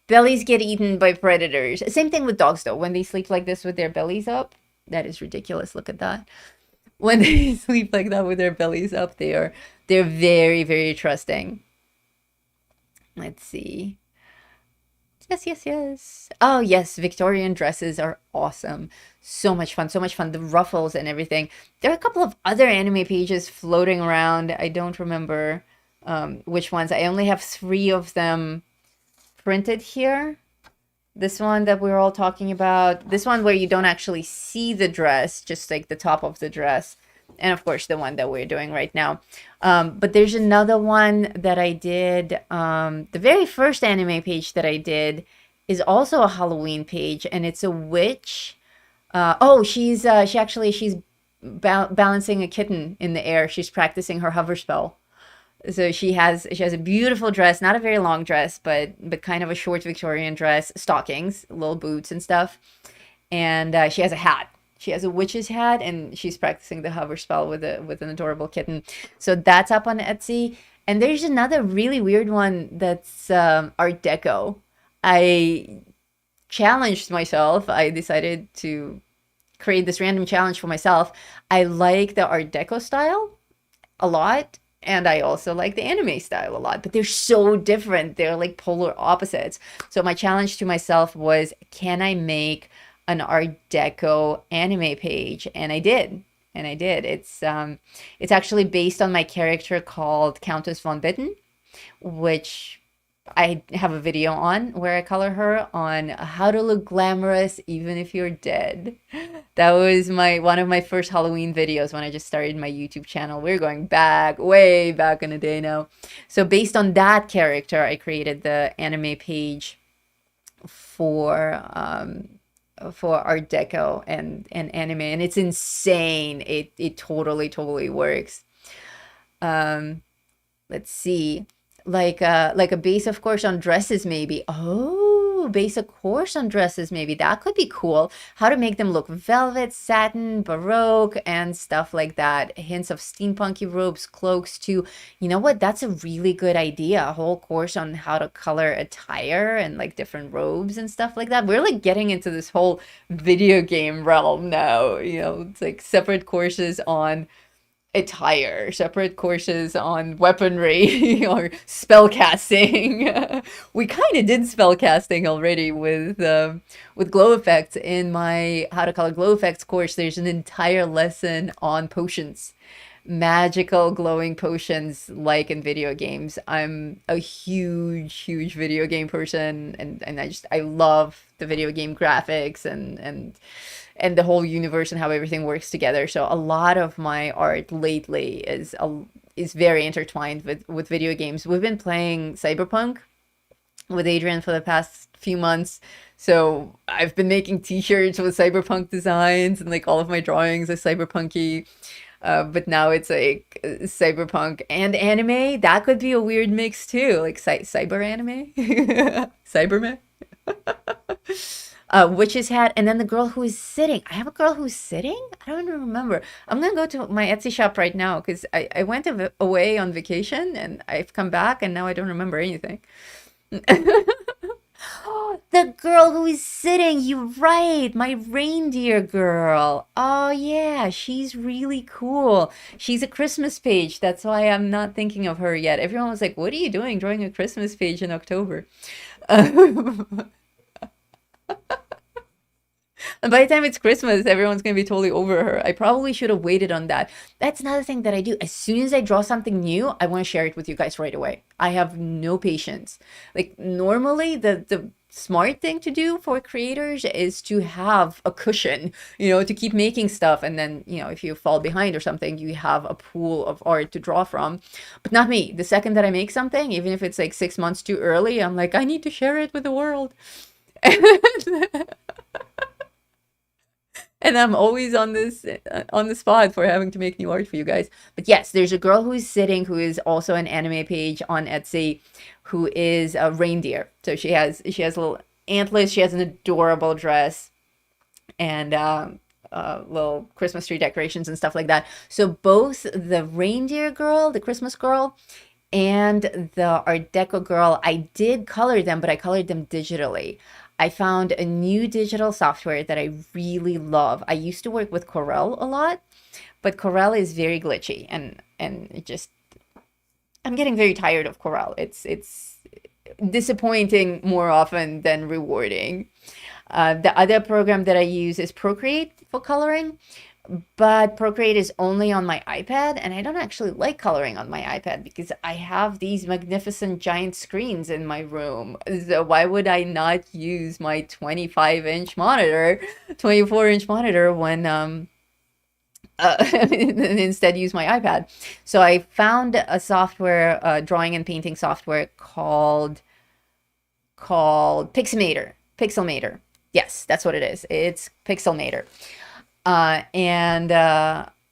get eaten by predators. Same thing with dogs though. When they sleep like this with their bellies up, that is ridiculous. Look at that. When they sleep like that with their bellies up, they're very, very trusting. Let's see. Yes, yes, yes. Oh, yes, Victorian dresses are awesome. So much fun, so much fun. The ruffles and everything. There are a couple of other anime pages floating around. I don't remember which ones. I only have three of them printed here. This one that we're all talking about. This one where you don't actually see the dress, just like the top of the dress. And of course, the one that we're doing right now. But there's another one that I did. The very first anime page that I did is also a Halloween page, and it's a witch. She's balancing a kitten in the air. She's practicing her hover spell. So she has a beautiful dress, not a very long dress, but kind of a short Victorian dress, stockings, little boots and stuff. And she has a hat. She has a witch's hat, and she's practicing the hover spell with an adorable kitten. So that's up on Etsy. And there's another really weird one that's Art Deco. I challenged myself. I decided to create this random challenge for myself. I like the Art Deco style a lot, and I also like the anime style a lot, but they're so different. They're like polar opposites. So my challenge to myself was, can I make an Art Deco anime page? And I did. And I did. It's actually based on my character called Countess von Bitten, which I have a video on where I color her on how to look glamorous even if you're dead. That was one of my first Halloween videos when I just started my YouTube channel. We're going back, way back in the day now. So based on that character, I created the anime page for Art Deco and anime, and it's insane. It totally works. Let's see. Like a base, of course, on dresses maybe. Oh, a basic course on dresses, maybe that could be cool. How to make them look velvet, satin, baroque, and stuff like that. Hints of steampunky robes, cloaks too. You know what? That's a really good idea. A whole course on how to color attire and like different robes and stuff like that. We're like getting into this whole video game realm now. You know, it's like separate courses on attire, separate courses on weaponry or spell casting. We kind of did spell casting already with glow effects in my how to color glow effects course. There's an entire lesson on potions, magical glowing potions like in video games. I'm a huge video game person, and I love the video game graphics and the whole universe and how everything works together. So a lot of my art lately is very intertwined with video games. We've been playing Cyberpunk with Adrian for the past few months. So I've been making t-shirts with cyberpunk designs, and like all of my drawings are cyberpunky. But now it's like cyberpunk and anime. That could be a weird mix too, like cyber anime, cyberman. Witch's hat, and then the girl who is sitting. I have a girl who's sitting. I don't even remember. I'm gonna go to my Etsy shop right now because I went away on vacation and I've come back and now I don't remember anything. The girl who is sitting, you're right, my reindeer girl. Oh yeah, she's really cool. She's a Christmas page. That's why I'm not thinking of her yet. Everyone was like, what are you doing drawing a Christmas page in October? And by the time it's Christmas, everyone's going to be totally over her. I probably should have waited on that. That's another thing that I do. As soon as I draw something new, I want to share it with you guys right away. I have no patience. Like normally the smart thing to do for creators is to have a cushion, you know, to keep making stuff. And then, you know, if you fall behind or something, you have a pool of art to draw from. But not me. The second that I make something, even if it's like 6 months too early, I'm like, I need to share it with the world. And I'm always on the spot for having to make new art for you guys. But yes, there's a girl who is sitting who is also an anime page on Etsy, who is a reindeer. So she has little antlers. She has an adorable dress and little Christmas tree decorations and stuff like that. So both the reindeer girl, the Christmas girl, and the Art Deco girl, I did color them, but I colored them digitally. I found a new digital software that I really love. I used to work with Corel a lot, but Corel is very glitchy and it just I'm getting very tired of Corel. It's disappointing more often than rewarding. The other program that I use is Procreate for coloring, but Procreate is only on my iPad, and I don't actually like coloring on my iPad because I have these magnificent giant screens in my room. So why would I not use my 25-inch monitor, 24-inch monitor when and instead use my iPad? So I found a software, drawing and painting software called Pixelmator. Pixelmator. Yes, that's what it is. It's Pixelmator. And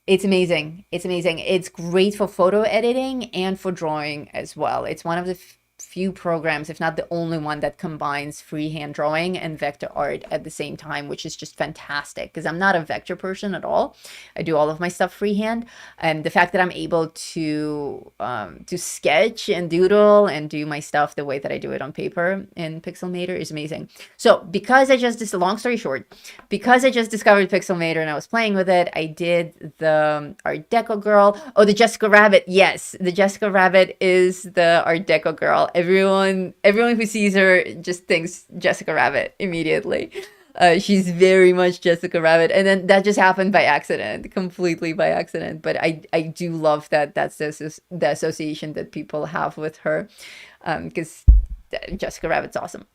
it's amazing. It's amazing. It's great for photo editing and for drawing as well. It's one of the few programs, if not the only one, that combines freehand drawing and vector art at the same time, which is just fantastic because I'm not a vector person at all. I do all of my stuff freehand, and the fact that I'm able to sketch and doodle and do my stuff the way that I do it on paper in Pixelmator is amazing. So because long story short, because I just discovered Pixelmator and I was playing with it, I did the Art Deco girl. Oh, the Jessica Rabbit. Yes, the Jessica Rabbit is the Art Deco girl. Everyone who sees her just thinks Jessica Rabbit immediately. She's very much Jessica Rabbit, and then that just happened by accident, completely by accident. But I do love that's the association that people have with her, because Jessica Rabbit's awesome.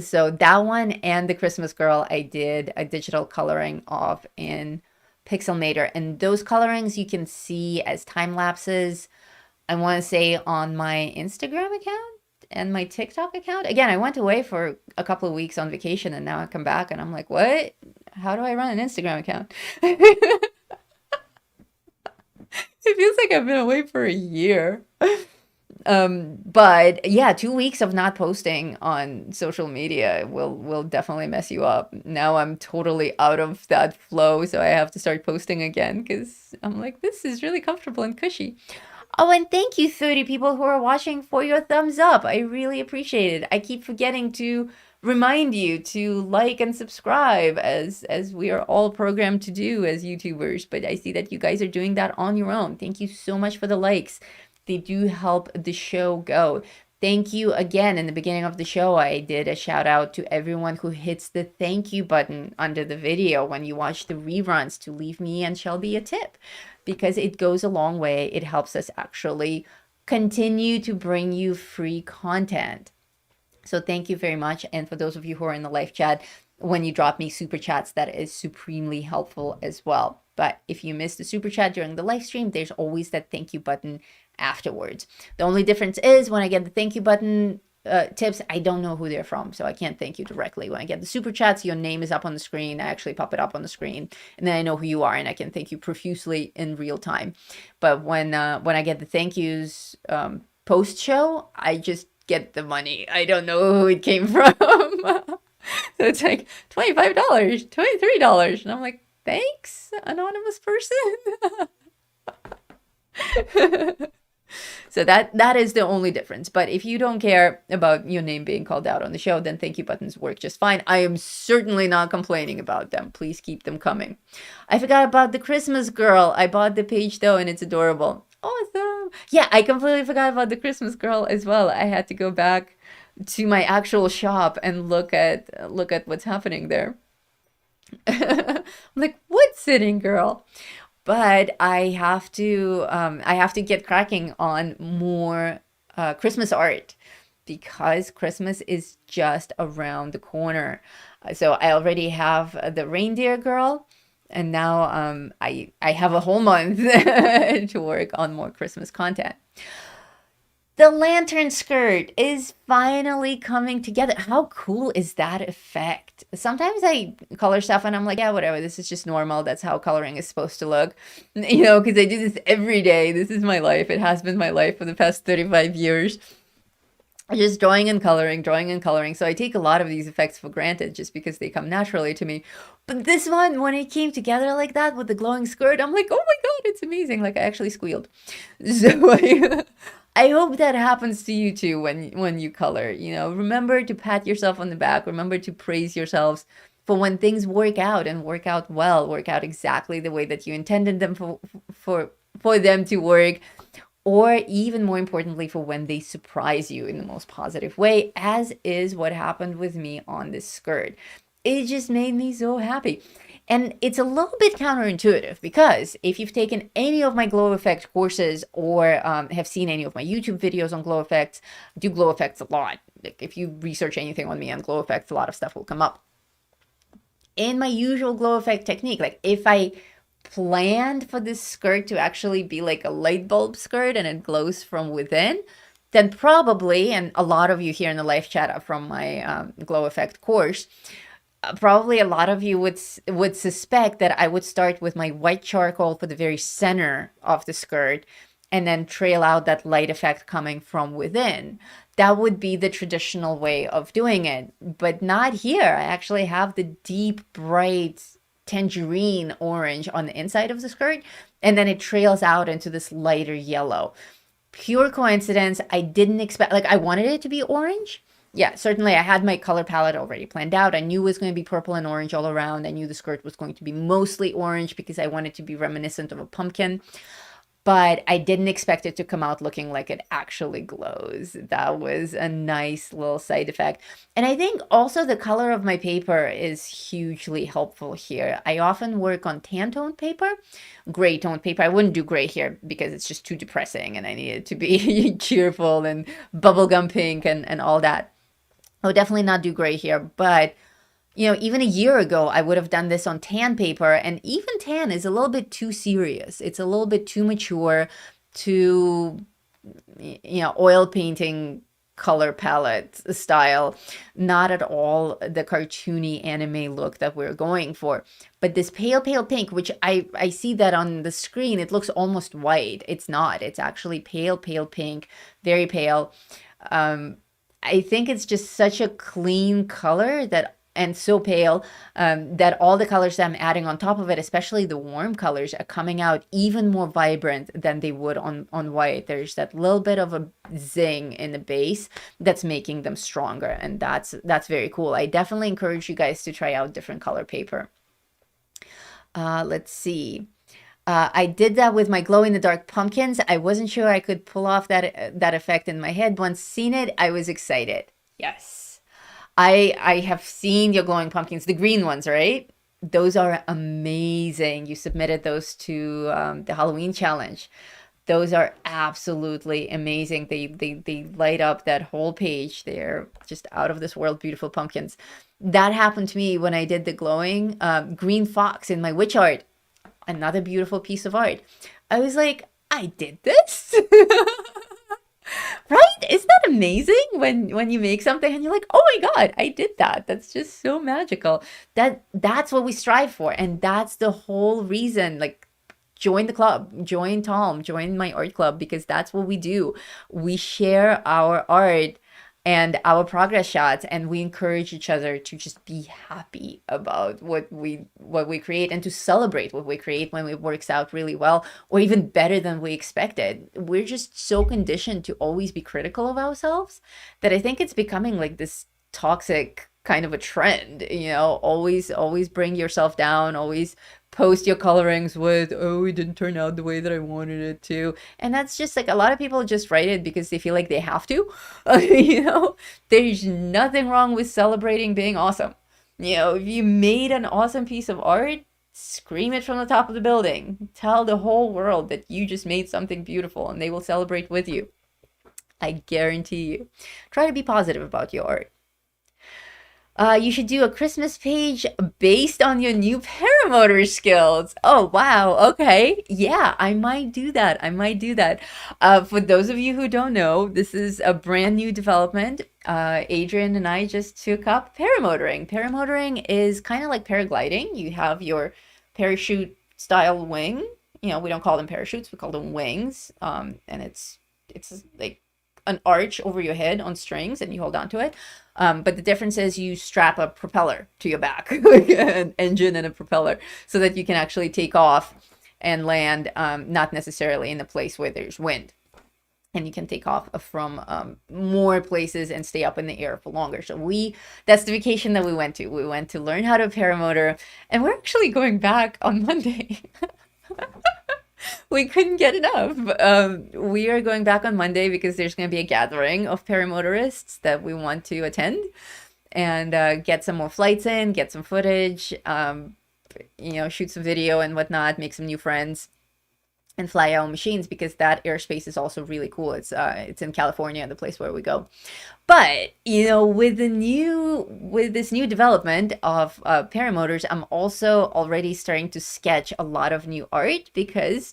So that one and the Christmas Girl, I did a digital coloring of in Pixelmator, and those colorings you can see as time lapses. I want to say on my Instagram account and my TikTok account. Again, I went away for a couple of weeks on vacation and now I come back and I'm like, what? How do I run an Instagram account? It feels like I've been away for a year. But yeah, 2 weeks of not posting on social media will definitely mess you up. Now I'm totally out of that flow, so I have to start posting again because I'm like, this is really comfortable and cushy. Oh, and thank you, 30 people who are watching, for your thumbs up. I really appreciate it. I keep forgetting to remind you to like and subscribe as we are all programmed to do as YouTubers, but I see that you guys are doing that on your own. Thank you so much for the likes. They do help the show go. Thank you again. In the beginning of the show, I did a shout out to everyone who hits the thank you button under the video when you watch the reruns to leave me and Shelby a tip, because it goes a long way. It helps us actually continue to bring you free content. So thank you very much. And for those of you who are in the live chat, when you drop me super chats, that is supremely helpful as well. But if you missed the super chat during the live stream, there's always that thank you button afterwards. The only difference is when I get the thank you button tips, I don't know who they're from, so I can't thank you directly. When I get the super chats, your name is up on the screen. I actually pop it up on the screen, and then I know who you are, and I can thank you profusely in real time. But when I get the thank yous post show, I just get the money. I don't know who it came from. So it's like $25, $23, and I'm like, thanks, anonymous person. So that is the only difference. But if you don't care about your name being called out on the show, then thank you buttons work just fine. I am certainly not complaining about them. Please keep them coming. I forgot about the Christmas girl. I bought the page though, and it's adorable. Awesome. Yeah, I completely forgot about the Christmas girl as well. I had to go back to my actual shop and look at what's happening there. I'm like, what sitting girl? But I have to get cracking on more Christmas art, because Christmas is just around the corner. So I already have the reindeer girl, and now I have a whole month to work on more Christmas content. The lantern skirt is finally coming together. How cool is that effect? Sometimes I color stuff and I'm like, yeah, whatever. This is just normal. That's how coloring is supposed to look. You know, because I do this every day. This is my life. It has been my life for the past 35 years. Just drawing and coloring, drawing and coloring. So I take a lot of these effects for granted just because they come naturally to me. But this one, when it came together like that with the glowing skirt, I'm like, oh my God, it's amazing. Like I actually squealed. So I hope that happens to you too when you color. You know, remember to pat yourself on the back. Remember to praise yourselves for when things work out and work out well, work out exactly the way that you intended them for them to work, or even more importantly, for when they surprise you in the most positive way, as is what happened with me on this skirt. It just made me so happy. And it's a little bit counterintuitive, because if you've taken any of my glow effect courses or have seen any of my YouTube videos on glow effects, I do glow effects a lot. Like if you research anything on me on glow effects, a lot of stuff will come up. In my usual glow effect technique, like if I planned for this skirt to actually be like a light bulb skirt and it glows from within, then probably, and a lot of you here in the live chat are from my glow effect course, probably a lot of you would suspect that I would start with my white charcoal for the very center of the skirt and then trail out that light effect coming from within. That would be the traditional way of doing it, but not here. I actually have the deep, bright tangerine orange on the inside of the skirt, and then it trails out into this lighter yellow. Pure coincidence. I didn't expect, like I wanted it to be orange. Yeah, certainly I had my color palette already planned out. I knew it was going to be purple and orange all around. I knew the skirt was going to be mostly orange because I wanted to be reminiscent of a pumpkin. But I didn't expect it to come out looking like it actually glows. That was a nice little side effect. And I think also the color of my paper is hugely helpful here. I often work on tan toned paper, gray toned paper. I wouldn't do gray here because it's just too depressing and I need it to be cheerful and bubblegum pink and all that. I would definitely not do gray here, but you know, even a year ago, I would have done this on tan paper, and even tan is a little bit too serious. It's a little bit too mature, too, you know, oil painting color palette style, not at all the cartoony anime look that we're going for. But this pale pink, which I see that on the screen, it looks almost white. It's not. It's actually pale pink, very pale. I think it's just such a clean color that and so pale that all the colors that I'm adding on top of it, especially the warm colors, are coming out even more vibrant than they would on white. There's that little bit of a zing in the base that's making them stronger, and that's very cool. I definitely encourage you guys to try out different color paper. Let's see. I did that with my glow-in-the-dark pumpkins. I wasn't sure I could pull off that effect in my head. Once seen it, I was excited. Yes. I have seen your glowing pumpkins, the green ones, right? Those are amazing. You submitted those to the Halloween challenge. Those are absolutely amazing. They light up that whole page. They're just out of this world beautiful pumpkins. That happened to me when I did the glowing green fox in my witch art. Another beautiful piece of art. I was like, I did this? Right? Isn't that amazing when you make something and you're like, oh my God, I did that. That's just so magical. That's what we strive for. And that's the whole reason, like, join the club, join Tom, join my art club, because that's what we do. We share our art and our progress shots, and we encourage each other to just be happy about what we create, and to celebrate what we create when it works out really well or even better than we expected. We're just so conditioned to always be critical of ourselves that I think it's becoming like this toxic kind of a trend, always bring yourself down, always post your colorings with, oh, it didn't turn out the way that I wanted it to. And that's just like, a lot of people just write it because they feel like they have to. There's nothing wrong with celebrating being awesome. If you made an awesome piece of art, scream it from the top of the building. Tell the whole world that you just made something beautiful, and they will celebrate with you. I guarantee you. Try to be positive about your art. You should do a Christmas page based on your new paramotor skills. Oh, wow. Okay. Yeah, I might do that. For those of you who don't know, this is a brand new development. Adrian and I just took up paramotoring. Paramotoring is kind of like paragliding. You have your parachute style wing. We don't call them parachutes, we call them wings. And it's like an arch over your head on strings, and you hold on to it. But the difference is you strap a propeller to your back, an engine and a propeller, so that you can actually take off and land, not necessarily in a place where there's wind. And you can take off from more places and stay up in the air for longer. So that's the vacation that we went to. We went to learn how to paramotor, and we're actually going back on Monday. We couldn't get enough. We are going back on Monday because there's going to be a gathering of paramotorists that we want to attend, and get some more flights in, get some footage, shoot some video and whatnot, make some new friends, and fly our machines, because that airspace is also really cool. It's in California, the place where we go. But with this new development of paramotors, I'm also already starting to sketch a lot of new art, because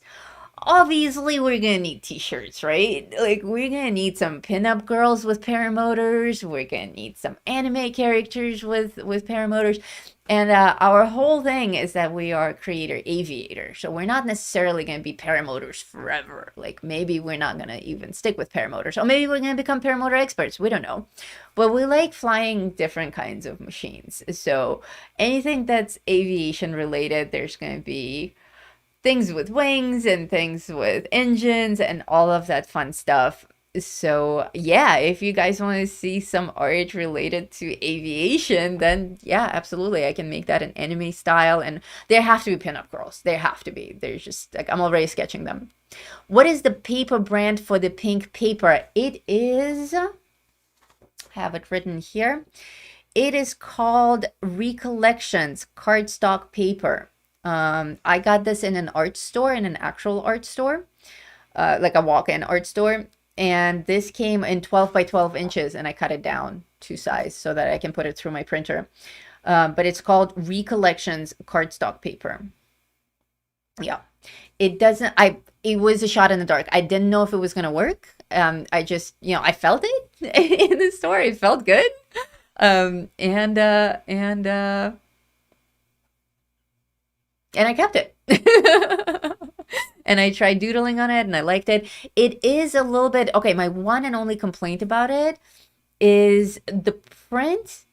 obviously we're gonna need t-shirts, right? Like, we're gonna need some pinup girls with paramotors, we're gonna need some anime characters with paramotors. And our whole thing is that we are creator aviators. So we're not necessarily going to be paramotors forever. Like, maybe we're not going to even stick with paramotors. Or maybe we're going to become paramotor experts. We don't know. But we like flying different kinds of machines. So anything that's aviation related, there's going to be things with wings and things with engines and all of that fun stuff. So yeah, if you guys want to see some art related to aviation, then yeah, absolutely, I can make that in anime style. And there have to be pinup girls. There have to be. There's just, like, I'm already sketching them. What is the paper brand for the pink paper? It is, I have it written here. It is called Recollections cardstock paper. I got this in an art store, in an actual art store, like a walk-in art store. And this came in 12 by 12 inches, and I cut it down to size so that I can put it through my printer. But it's called Recollections cardstock paper. Yeah. It doesn't, it was a shot in the dark. I didn't know if it was going to work. I just, I felt it in the store. It felt good. And I kept it. And I tried doodling on it and I liked it. It is a little bit, okay, my one and only complaint about it is the print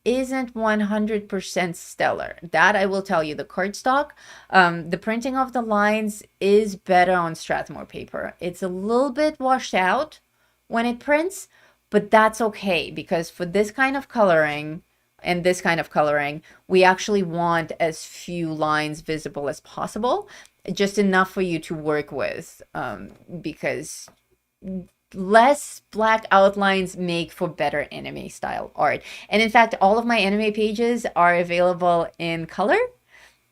isn't 100% stellar. That I will tell you. The cardstock, the printing of the lines is better on Strathmore paper. It's a little bit washed out when it prints, but that's okay because for this kind of coloring and this kind of coloring, we actually want as few lines visible as possible, just enough for you to work with, because less black outlines make for better anime style art. And in fact, all of my anime pages are available in color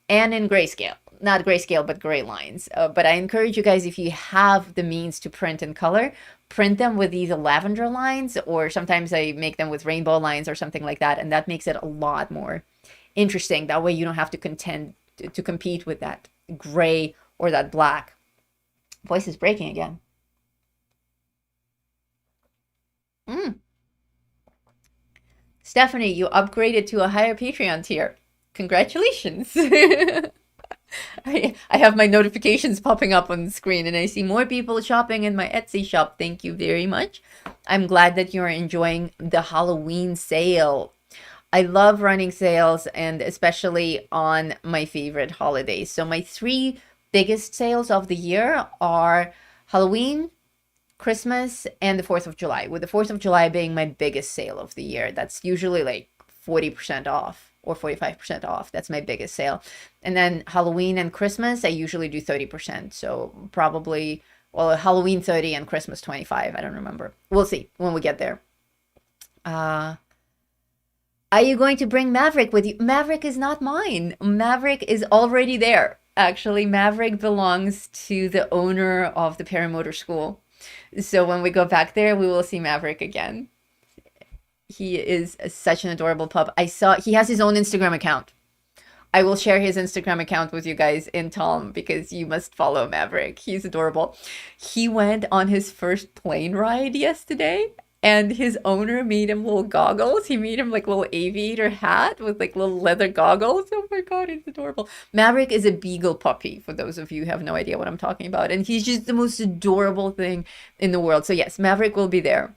and in grayscale. Not grayscale, but gray lines. But I encourage you guys, if you have the means to print in color, print them with these lavender lines, or sometimes I make them with rainbow lines or something like that. And that makes it a lot more interesting. That way you don't have to compete with that gray or that black. Voice is breaking again. Mm. Stephanie, you upgraded to a higher Patreon tier. Congratulations. I have my notifications popping up on the screen and I see more people shopping in my Etsy shop. Thank you very much. I'm glad that you're enjoying the Halloween sale. I love running sales, and especially on my favorite holidays. So my three biggest sales of the year are Halloween, Christmas, and the 4th of July, with the 4th of July being my biggest sale of the year. That's usually like 40% off or 45% off. That's my biggest sale. And then Halloween and Christmas, I usually do 30%. So probably, well, Halloween 30 and Christmas 25. I don't remember. We'll see when we get there. Are you going to bring Maverick with you? Maverick is not mine. Maverick is already there. Actually, Maverick belongs to the owner of the Paramotor School. So when we go back there, we will see Maverick again. He is such an adorable pup. I saw he has his own Instagram account. I will share his Instagram account with you guys in Tom because you must follow Maverick. He's adorable. He went on his first plane ride yesterday and his owner made him little goggles. He made him like little aviator hat with like little leather goggles. Oh my God, he's adorable. Maverick is a beagle puppy, for those of you who have no idea what I'm talking about. And he's just the most adorable thing in the world. So yes, Maverick will be there.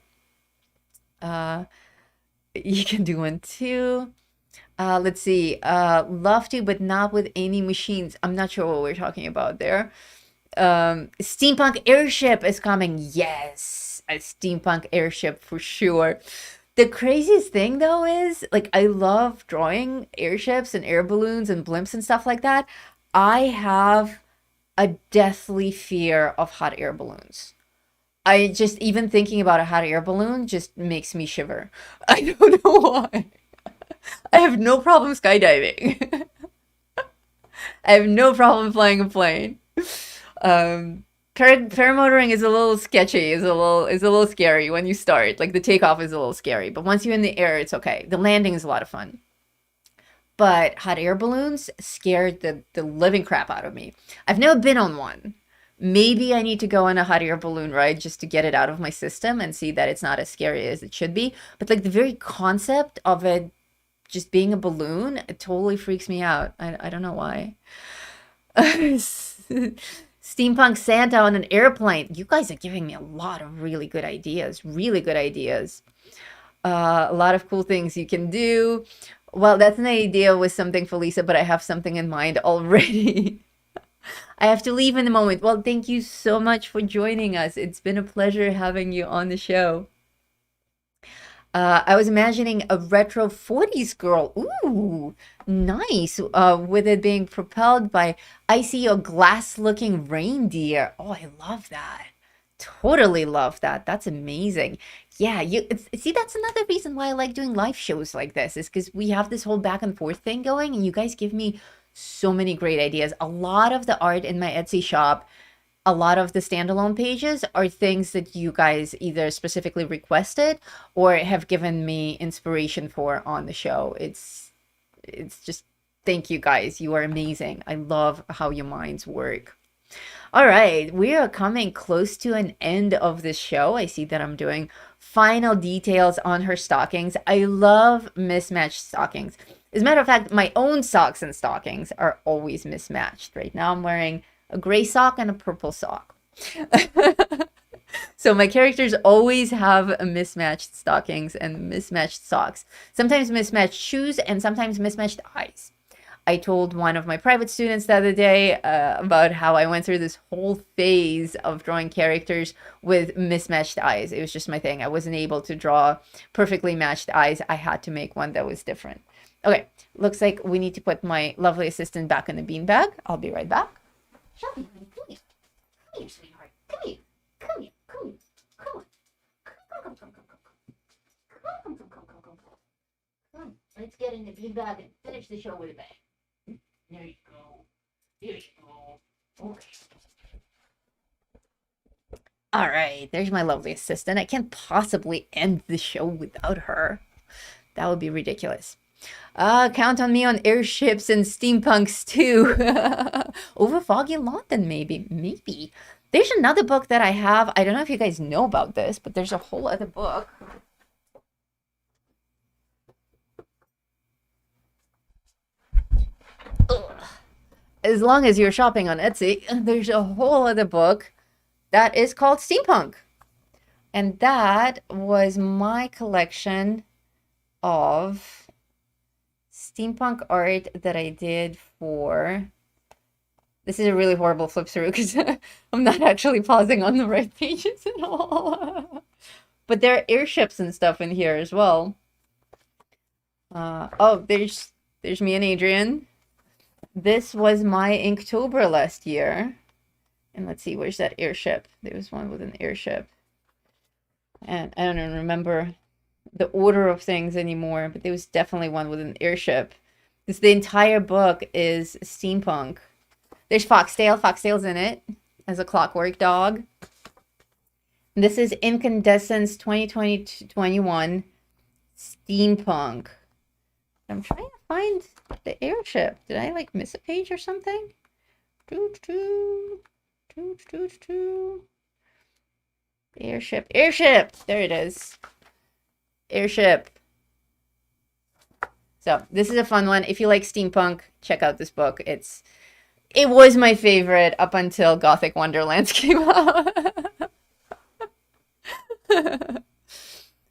You can do one too. Let's see. Love to, but not with any machines. I'm not sure what we're talking about there. Steampunk airship is coming. Yes, a steampunk airship for sure. The craziest thing though is like I love drawing airships and air balloons and blimps and stuff like that. I have a deathly fear of hot air balloons. I just even thinking about a hot air balloon just makes me shiver. I don't know why. I have no problem skydiving. I have no problem flying a plane. Paramotoring is a little sketchy, is a little scary when you start. Like the takeoff is a little scary, but once you're in the air, it's okay. The landing is a lot of fun. But hot air balloons scared the living crap out of me. I've never been on one. Maybe I need to go on a hot air balloon ride just to get it out of my system and see that it's not as scary as it should be. But like the very concept of it just being a balloon, it totally freaks me out. I don't know why. Steampunk Santa on an airplane. You guys are giving me a lot of really good ideas. Really good ideas. A lot of cool things you can do. Well, that's an idea with something for Lisa, but I have something in mind already. I have to leave in a moment. Well, thank you so much for joining us. It's been a pleasure having you on the show. I was imagining a retro 40s girl. Ooh, nice. With it being propelled by icy or glass-looking reindeer. Oh, I love that. Totally love that. That's amazing. Yeah, see, that's another reason why I like doing live shows like this, is because we have this whole back and forth thing going, and you guys give me so many great ideas. A lot of the art in my Etsy shop, a lot of the standalone pages are things that you guys either specifically requested or have given me inspiration for on the show. It's just Thank you guys. You are amazing. I love how your minds work. All right, we are coming close to an end of this show. I see that I'm doing final details on her stockings. I love mismatched stockings. As a matter of fact, my own socks and stockings are always mismatched. Right now, I'm wearing a gray sock and a purple sock. So my characters always have mismatched stockings and mismatched socks. Sometimes mismatched shoes and sometimes mismatched eyes. I told one of my private students the other day about how I went through this whole phase of drawing characters with mismatched eyes. It was just my thing. I wasn't able to draw perfectly matched eyes. I had to make one that was different. Okay, looks like we need to put my lovely assistant back in the beanbag. I'll be right back. Shelby, honey, come here. Come here, sweetheart. Come here. Come here. Come here. Come on. Come, come, come, come, come, come. Come, come, come, come, come, come. Come. Let's get in the beanbag and finish the show with a bang. There you go. There you go. Okay. All right, there's my lovely assistant. I can't possibly end the show without her. That would be ridiculous. Count on me on airships and steampunks too. Over Foggy London, maybe. Maybe. There's another book that I have. I don't know if you guys know about this, but there's a whole other book. Ugh. As long as you're shopping on Etsy, there's a whole other book that is called Steampunk. And that was my collection of steampunk art that I did for... This is a really horrible flip through because I'm not actually pausing on the right pages at all. But there are airships and stuff in here as well. Oh, there's me and Adrian. This was my Inktober last year. And let's see, where's that airship? There was one with an airship. And I don't even remember the order of things anymore, but there was definitely one with an airship. The entire book is steampunk. There's Foxtail. Foxtail's in it as a clockwork dog. This is Incandescence 2020-21 Steampunk. I'm trying to find the airship. Did I like miss a page or something? Airship. Airship! There it is. Airship. So this is a fun one. If you like steampunk, check out this book. It was my favorite up until Gothic Wonderlands came out.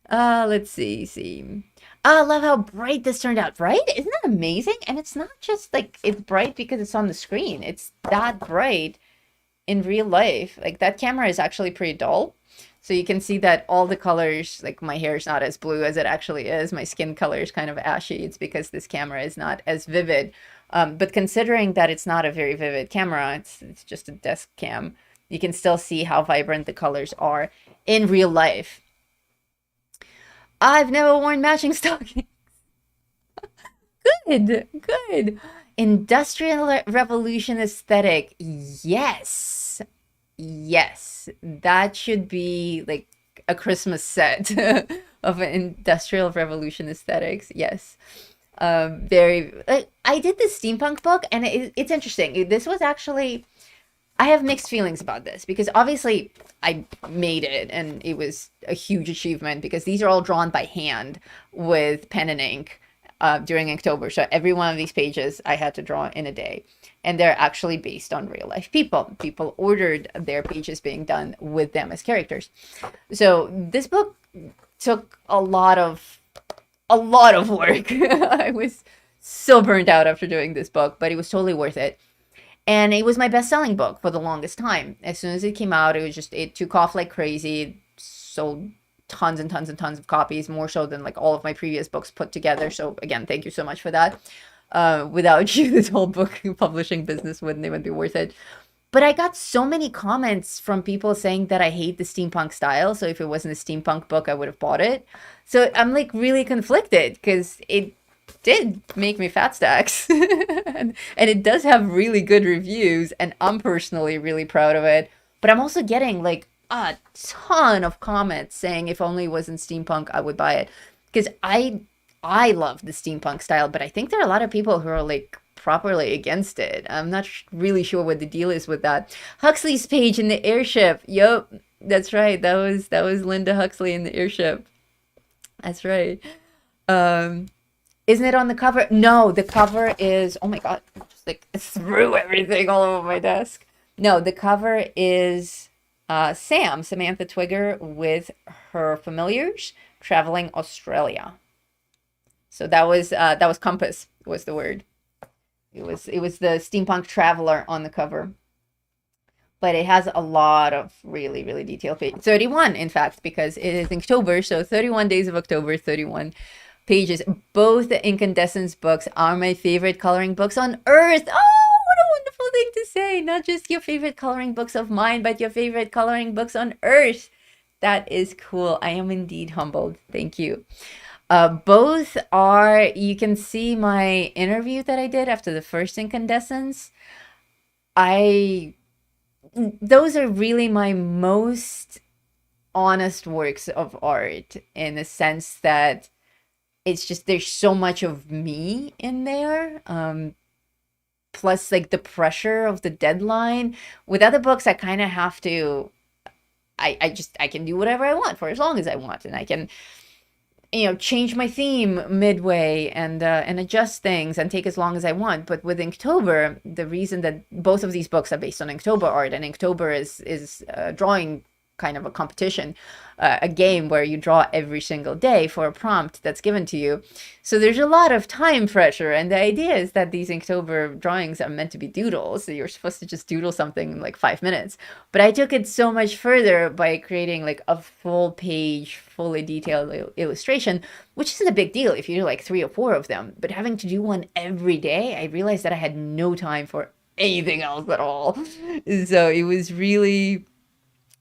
Let's see. I love how bright this turned out, right? Isn't that amazing? And it's not just like it's bright because it's on the screen. It's that bright in real life. Like that camera is actually pretty dull. So you can see that all the colors, like my hair is not as blue as it actually is. My skin color is kind of ashy. It's because this camera is not as vivid. But considering that it's not a very vivid camera, it's just a desk cam, you can still see how vibrant the colors are in real life. I've never worn matching stockings. Good. Industrial Revolution aesthetic. Yes. That should be like a Christmas set of an Industrial Revolution aesthetics. Yes. I did this steampunk book and it's interesting. This was actually, I have mixed feelings about this because obviously I made it and it was a huge achievement because these are all drawn by hand with pen and ink during Inktober. So every one of these pages I had to draw in a day. And they're actually based on real life people. People ordered their pages being done with them as characters. So this book took a lot of work. I was so burnt out after doing this book, but it was totally worth it. And it was my best-selling book for the longest time. As soon as it came out, it took off like crazy. Sold tons and tons and tons of copies, more so than like all of my previous books put together. So again, thank you so much for that. Without you, this whole book publishing business wouldn't even be worth it. But I got so many comments from people saying that I hate the steampunk style. So if it wasn't a steampunk book, I would have bought it. So I'm like really conflicted because it did make me fat stacks. and it does have really good reviews. And I'm personally really proud of it. But I'm also getting like a ton of comments saying if only it wasn't steampunk, I would buy it. Because I love the steampunk style, but I think there are a lot of people who are like properly against it. I'm not really sure what the deal is with that. Huxley's page in the airship. Yup, that's right. That was Linda Huxley in the airship. That's right. Um, isn't it on the cover? No, the cover is, oh my God, just like threw everything all over my desk. No, the cover is Samantha Twigger with her familiars traveling Australia. So that was Compass was the word. It was the steampunk traveler on the cover. But it has a lot of really, really detailed pages. 31, in fact, because it is October, so 31 days of October, 31 pages. Both the Incandescence books are my favorite coloring books on earth. Oh, what a wonderful thing to say. Not just your favorite coloring books of mine, but your favorite coloring books on earth. That is cool. I am indeed humbled. Thank you. Both are, you can see my interview that I did after the first Incandescence. I, those are really my most honest works of art in the sense that it's just there's so much of me in there. Plus like the pressure of the deadline. With other books, I kind of have to. I can do whatever I want for as long as I want, and I can change my theme midway and adjust things and take as long as I want. But with Inktober, the reason that both of these books are based on Inktober art, and Inktober is drawing kind of a competition, a game where you draw every single day for a prompt that's given to you. So there's a lot of time pressure, and the idea is that these Inktober drawings are meant to be doodles, so you're supposed to just doodle something in like 5 minutes. But I took it so much further by creating like a full page, fully detailed illustration, which isn't a big deal if you do like 3 or 4 of them. But having to do one every day, I realized that I had no time for anything else at all. So it was really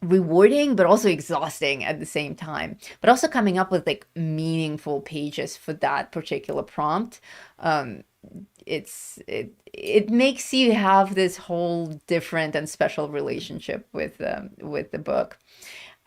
rewarding but also exhausting at the same time, but also coming up with like meaningful pages for that particular prompt. It makes you have this whole different and special relationship with the book.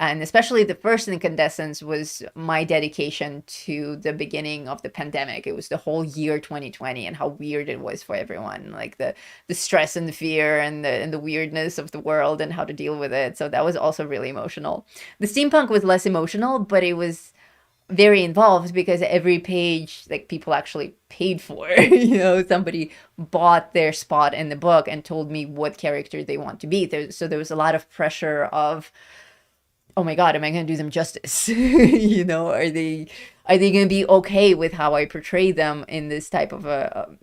And especially the first Incandescence was my dedication to the beginning of the pandemic. It was the whole year 2020 and how weird it was for everyone, like the stress and the fear and the weirdness of the world and how to deal with it. So that was also really emotional. The steampunk was less emotional, but it was very involved because every page like people actually paid for. Somebody bought their spot in the book and told me what character they want to be. So there was a lot of pressure of, oh my God, am I going to do them justice? Are they going to be okay with how I portray them in this type of a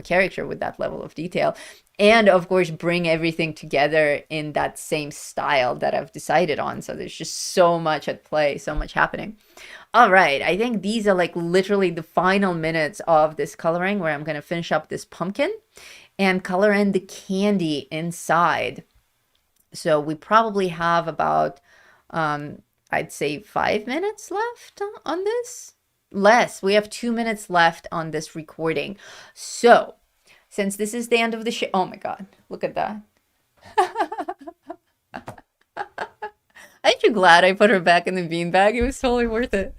character with that level of detail? And of course, bring everything together in that same style that I've decided on. So there's just so much at play, so much happening. All right, I think these are like literally the final minutes of this coloring where I'm going to finish up this pumpkin and color in the candy inside. So we probably have about I'd say 5 minutes left on this. Less. We have 2 minutes left on this recording. So, since this is the end of the show, oh my God, look at that. Aren't you glad I put her back in the beanbag? It was totally worth it.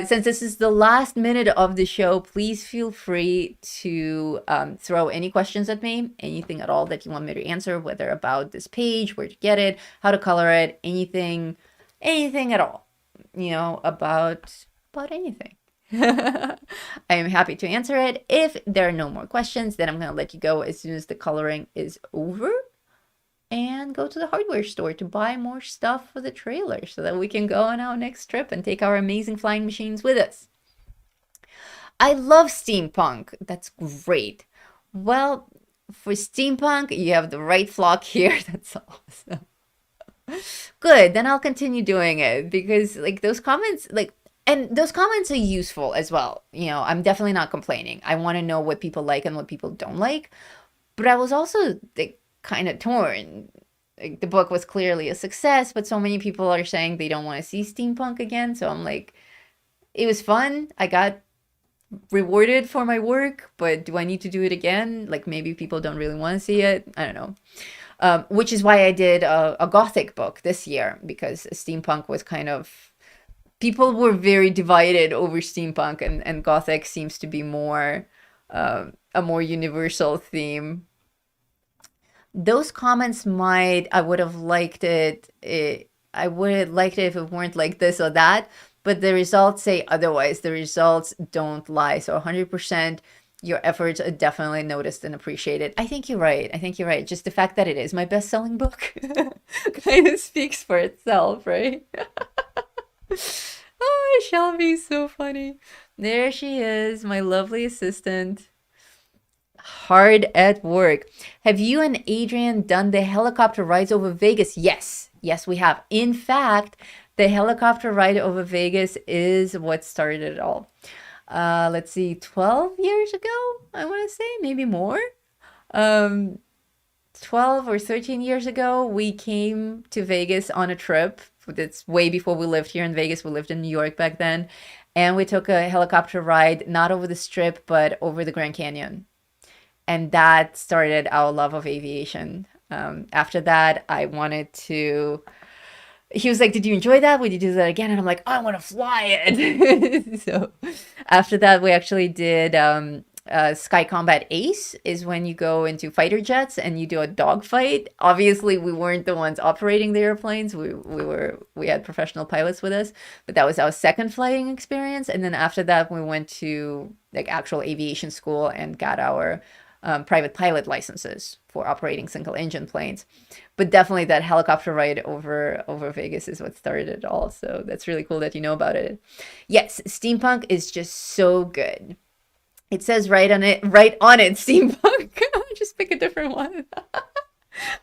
Since this is the last minute of the show, please feel free to throw any questions at me, anything at all that you want me to answer, whether about this page, where to get it, how to color it, anything at all, about anything. I am happy to answer it. If there are no more questions, then I'm going to let you go as soon as the coloring is over and go to the hardware store to buy more stuff for the trailer so that we can go on our next trip and take our amazing flying machines with us. I love steampunk. That's great. Well, for steampunk, you have the right flock here. That's awesome. Good, then I'll continue doing it because like those comments, and those comments are useful as well. I'm definitely not complaining. I want to know what people like and what people don't like. But I was also kind of torn. Like, the book was clearly a success, but so many people are saying they don't want to see steampunk again. So I'm like, it was fun. I got rewarded for my work, but do I need to do it again? Like, maybe people don't really want to see it. I don't know. Which is why I did a Gothic book this year, because steampunk was kind of, people were very divided over steampunk, and Gothic seems to be more a more universal theme. Those comments might, I would have liked I would have liked it if it weren't like this or that, but the results say otherwise. The results don't lie. So 100% your efforts are definitely noticed and appreciated. I think you're right. I think you're right. Just the fact that it is my best-selling book kind of speaks for itself, right? Oh, Shelby, so funny. There she is, my lovely assistant, hard at work. Have you and Adrian done the helicopter rides over Vegas? Yes. Yes, we have. In fact, the helicopter ride over Vegas is what started it all. Let's see, 12 years ago, I want to say, maybe more. Um, 12 or 13 years ago, we came to Vegas on a trip. That's way before we lived here in Vegas. We lived in New York back then. And we took a helicopter ride, not over the strip, but over the Grand Canyon. And that started our love of aviation. After that, I wanted to. He was like, "Did you enjoy that? Would you do that again?" And I'm like, "I want to fly it." So after that, we actually did Sky Combat Ace, is when you go into fighter jets and you do a dogfight. Obviously, we weren't the ones operating the airplanes. We had professional pilots with us, but that was our second flying experience. And then after that, we went to like actual aviation school and got our private pilot licenses for operating single engine planes. But definitely that helicopter ride over Vegas is what started it all. So that's really cool that you know about it. Yes, steampunk is just so good. It says right on it, steampunk. Just pick a different one.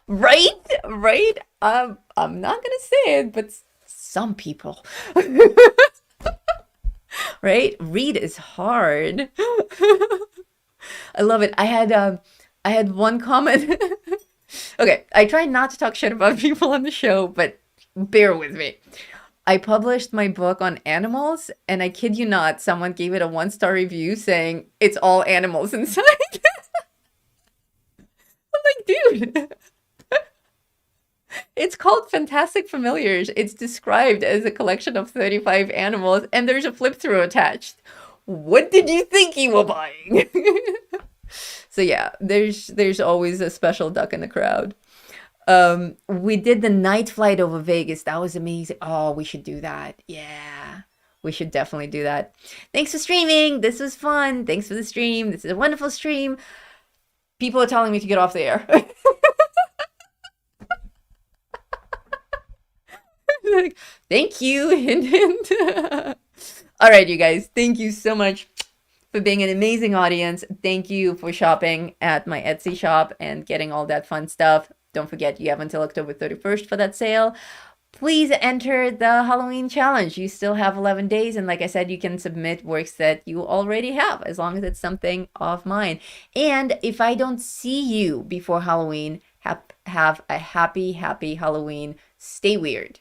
Right, right. I'm not gonna say it, but some people, right? Read is hard. I love it. I had one comment. Okay, I try not to talk shit about people on the show, but bear with me. I published my book on animals, and I kid you not, someone gave it a 1-star review saying it's all animals inside. I'm like, dude, it's called Fantastic Familiars. It's described as a collection of 35 animals, and there's a flip through attached. What did you think you were buying? So yeah, there's always a special duck in the crowd. We did the night flight over Vegas. That was amazing. Oh, we should do that. Yeah, we should definitely do that. Thanks for streaming. This was fun. Thanks for the stream. This is a wonderful stream. People are telling me to get off the air. Like, thank you. Hint, hint. All right, you guys. Thank you so much for being an amazing audience. Thank you for shopping at my Etsy shop and getting all that fun stuff. Don't forget, you have until October 31st for that sale. Please enter the Halloween challenge. You still have 11 days. And like I said, you can submit works that you already have, as long as it's something of mine. And if I don't see you before Halloween, have a happy, happy Halloween. Stay weird.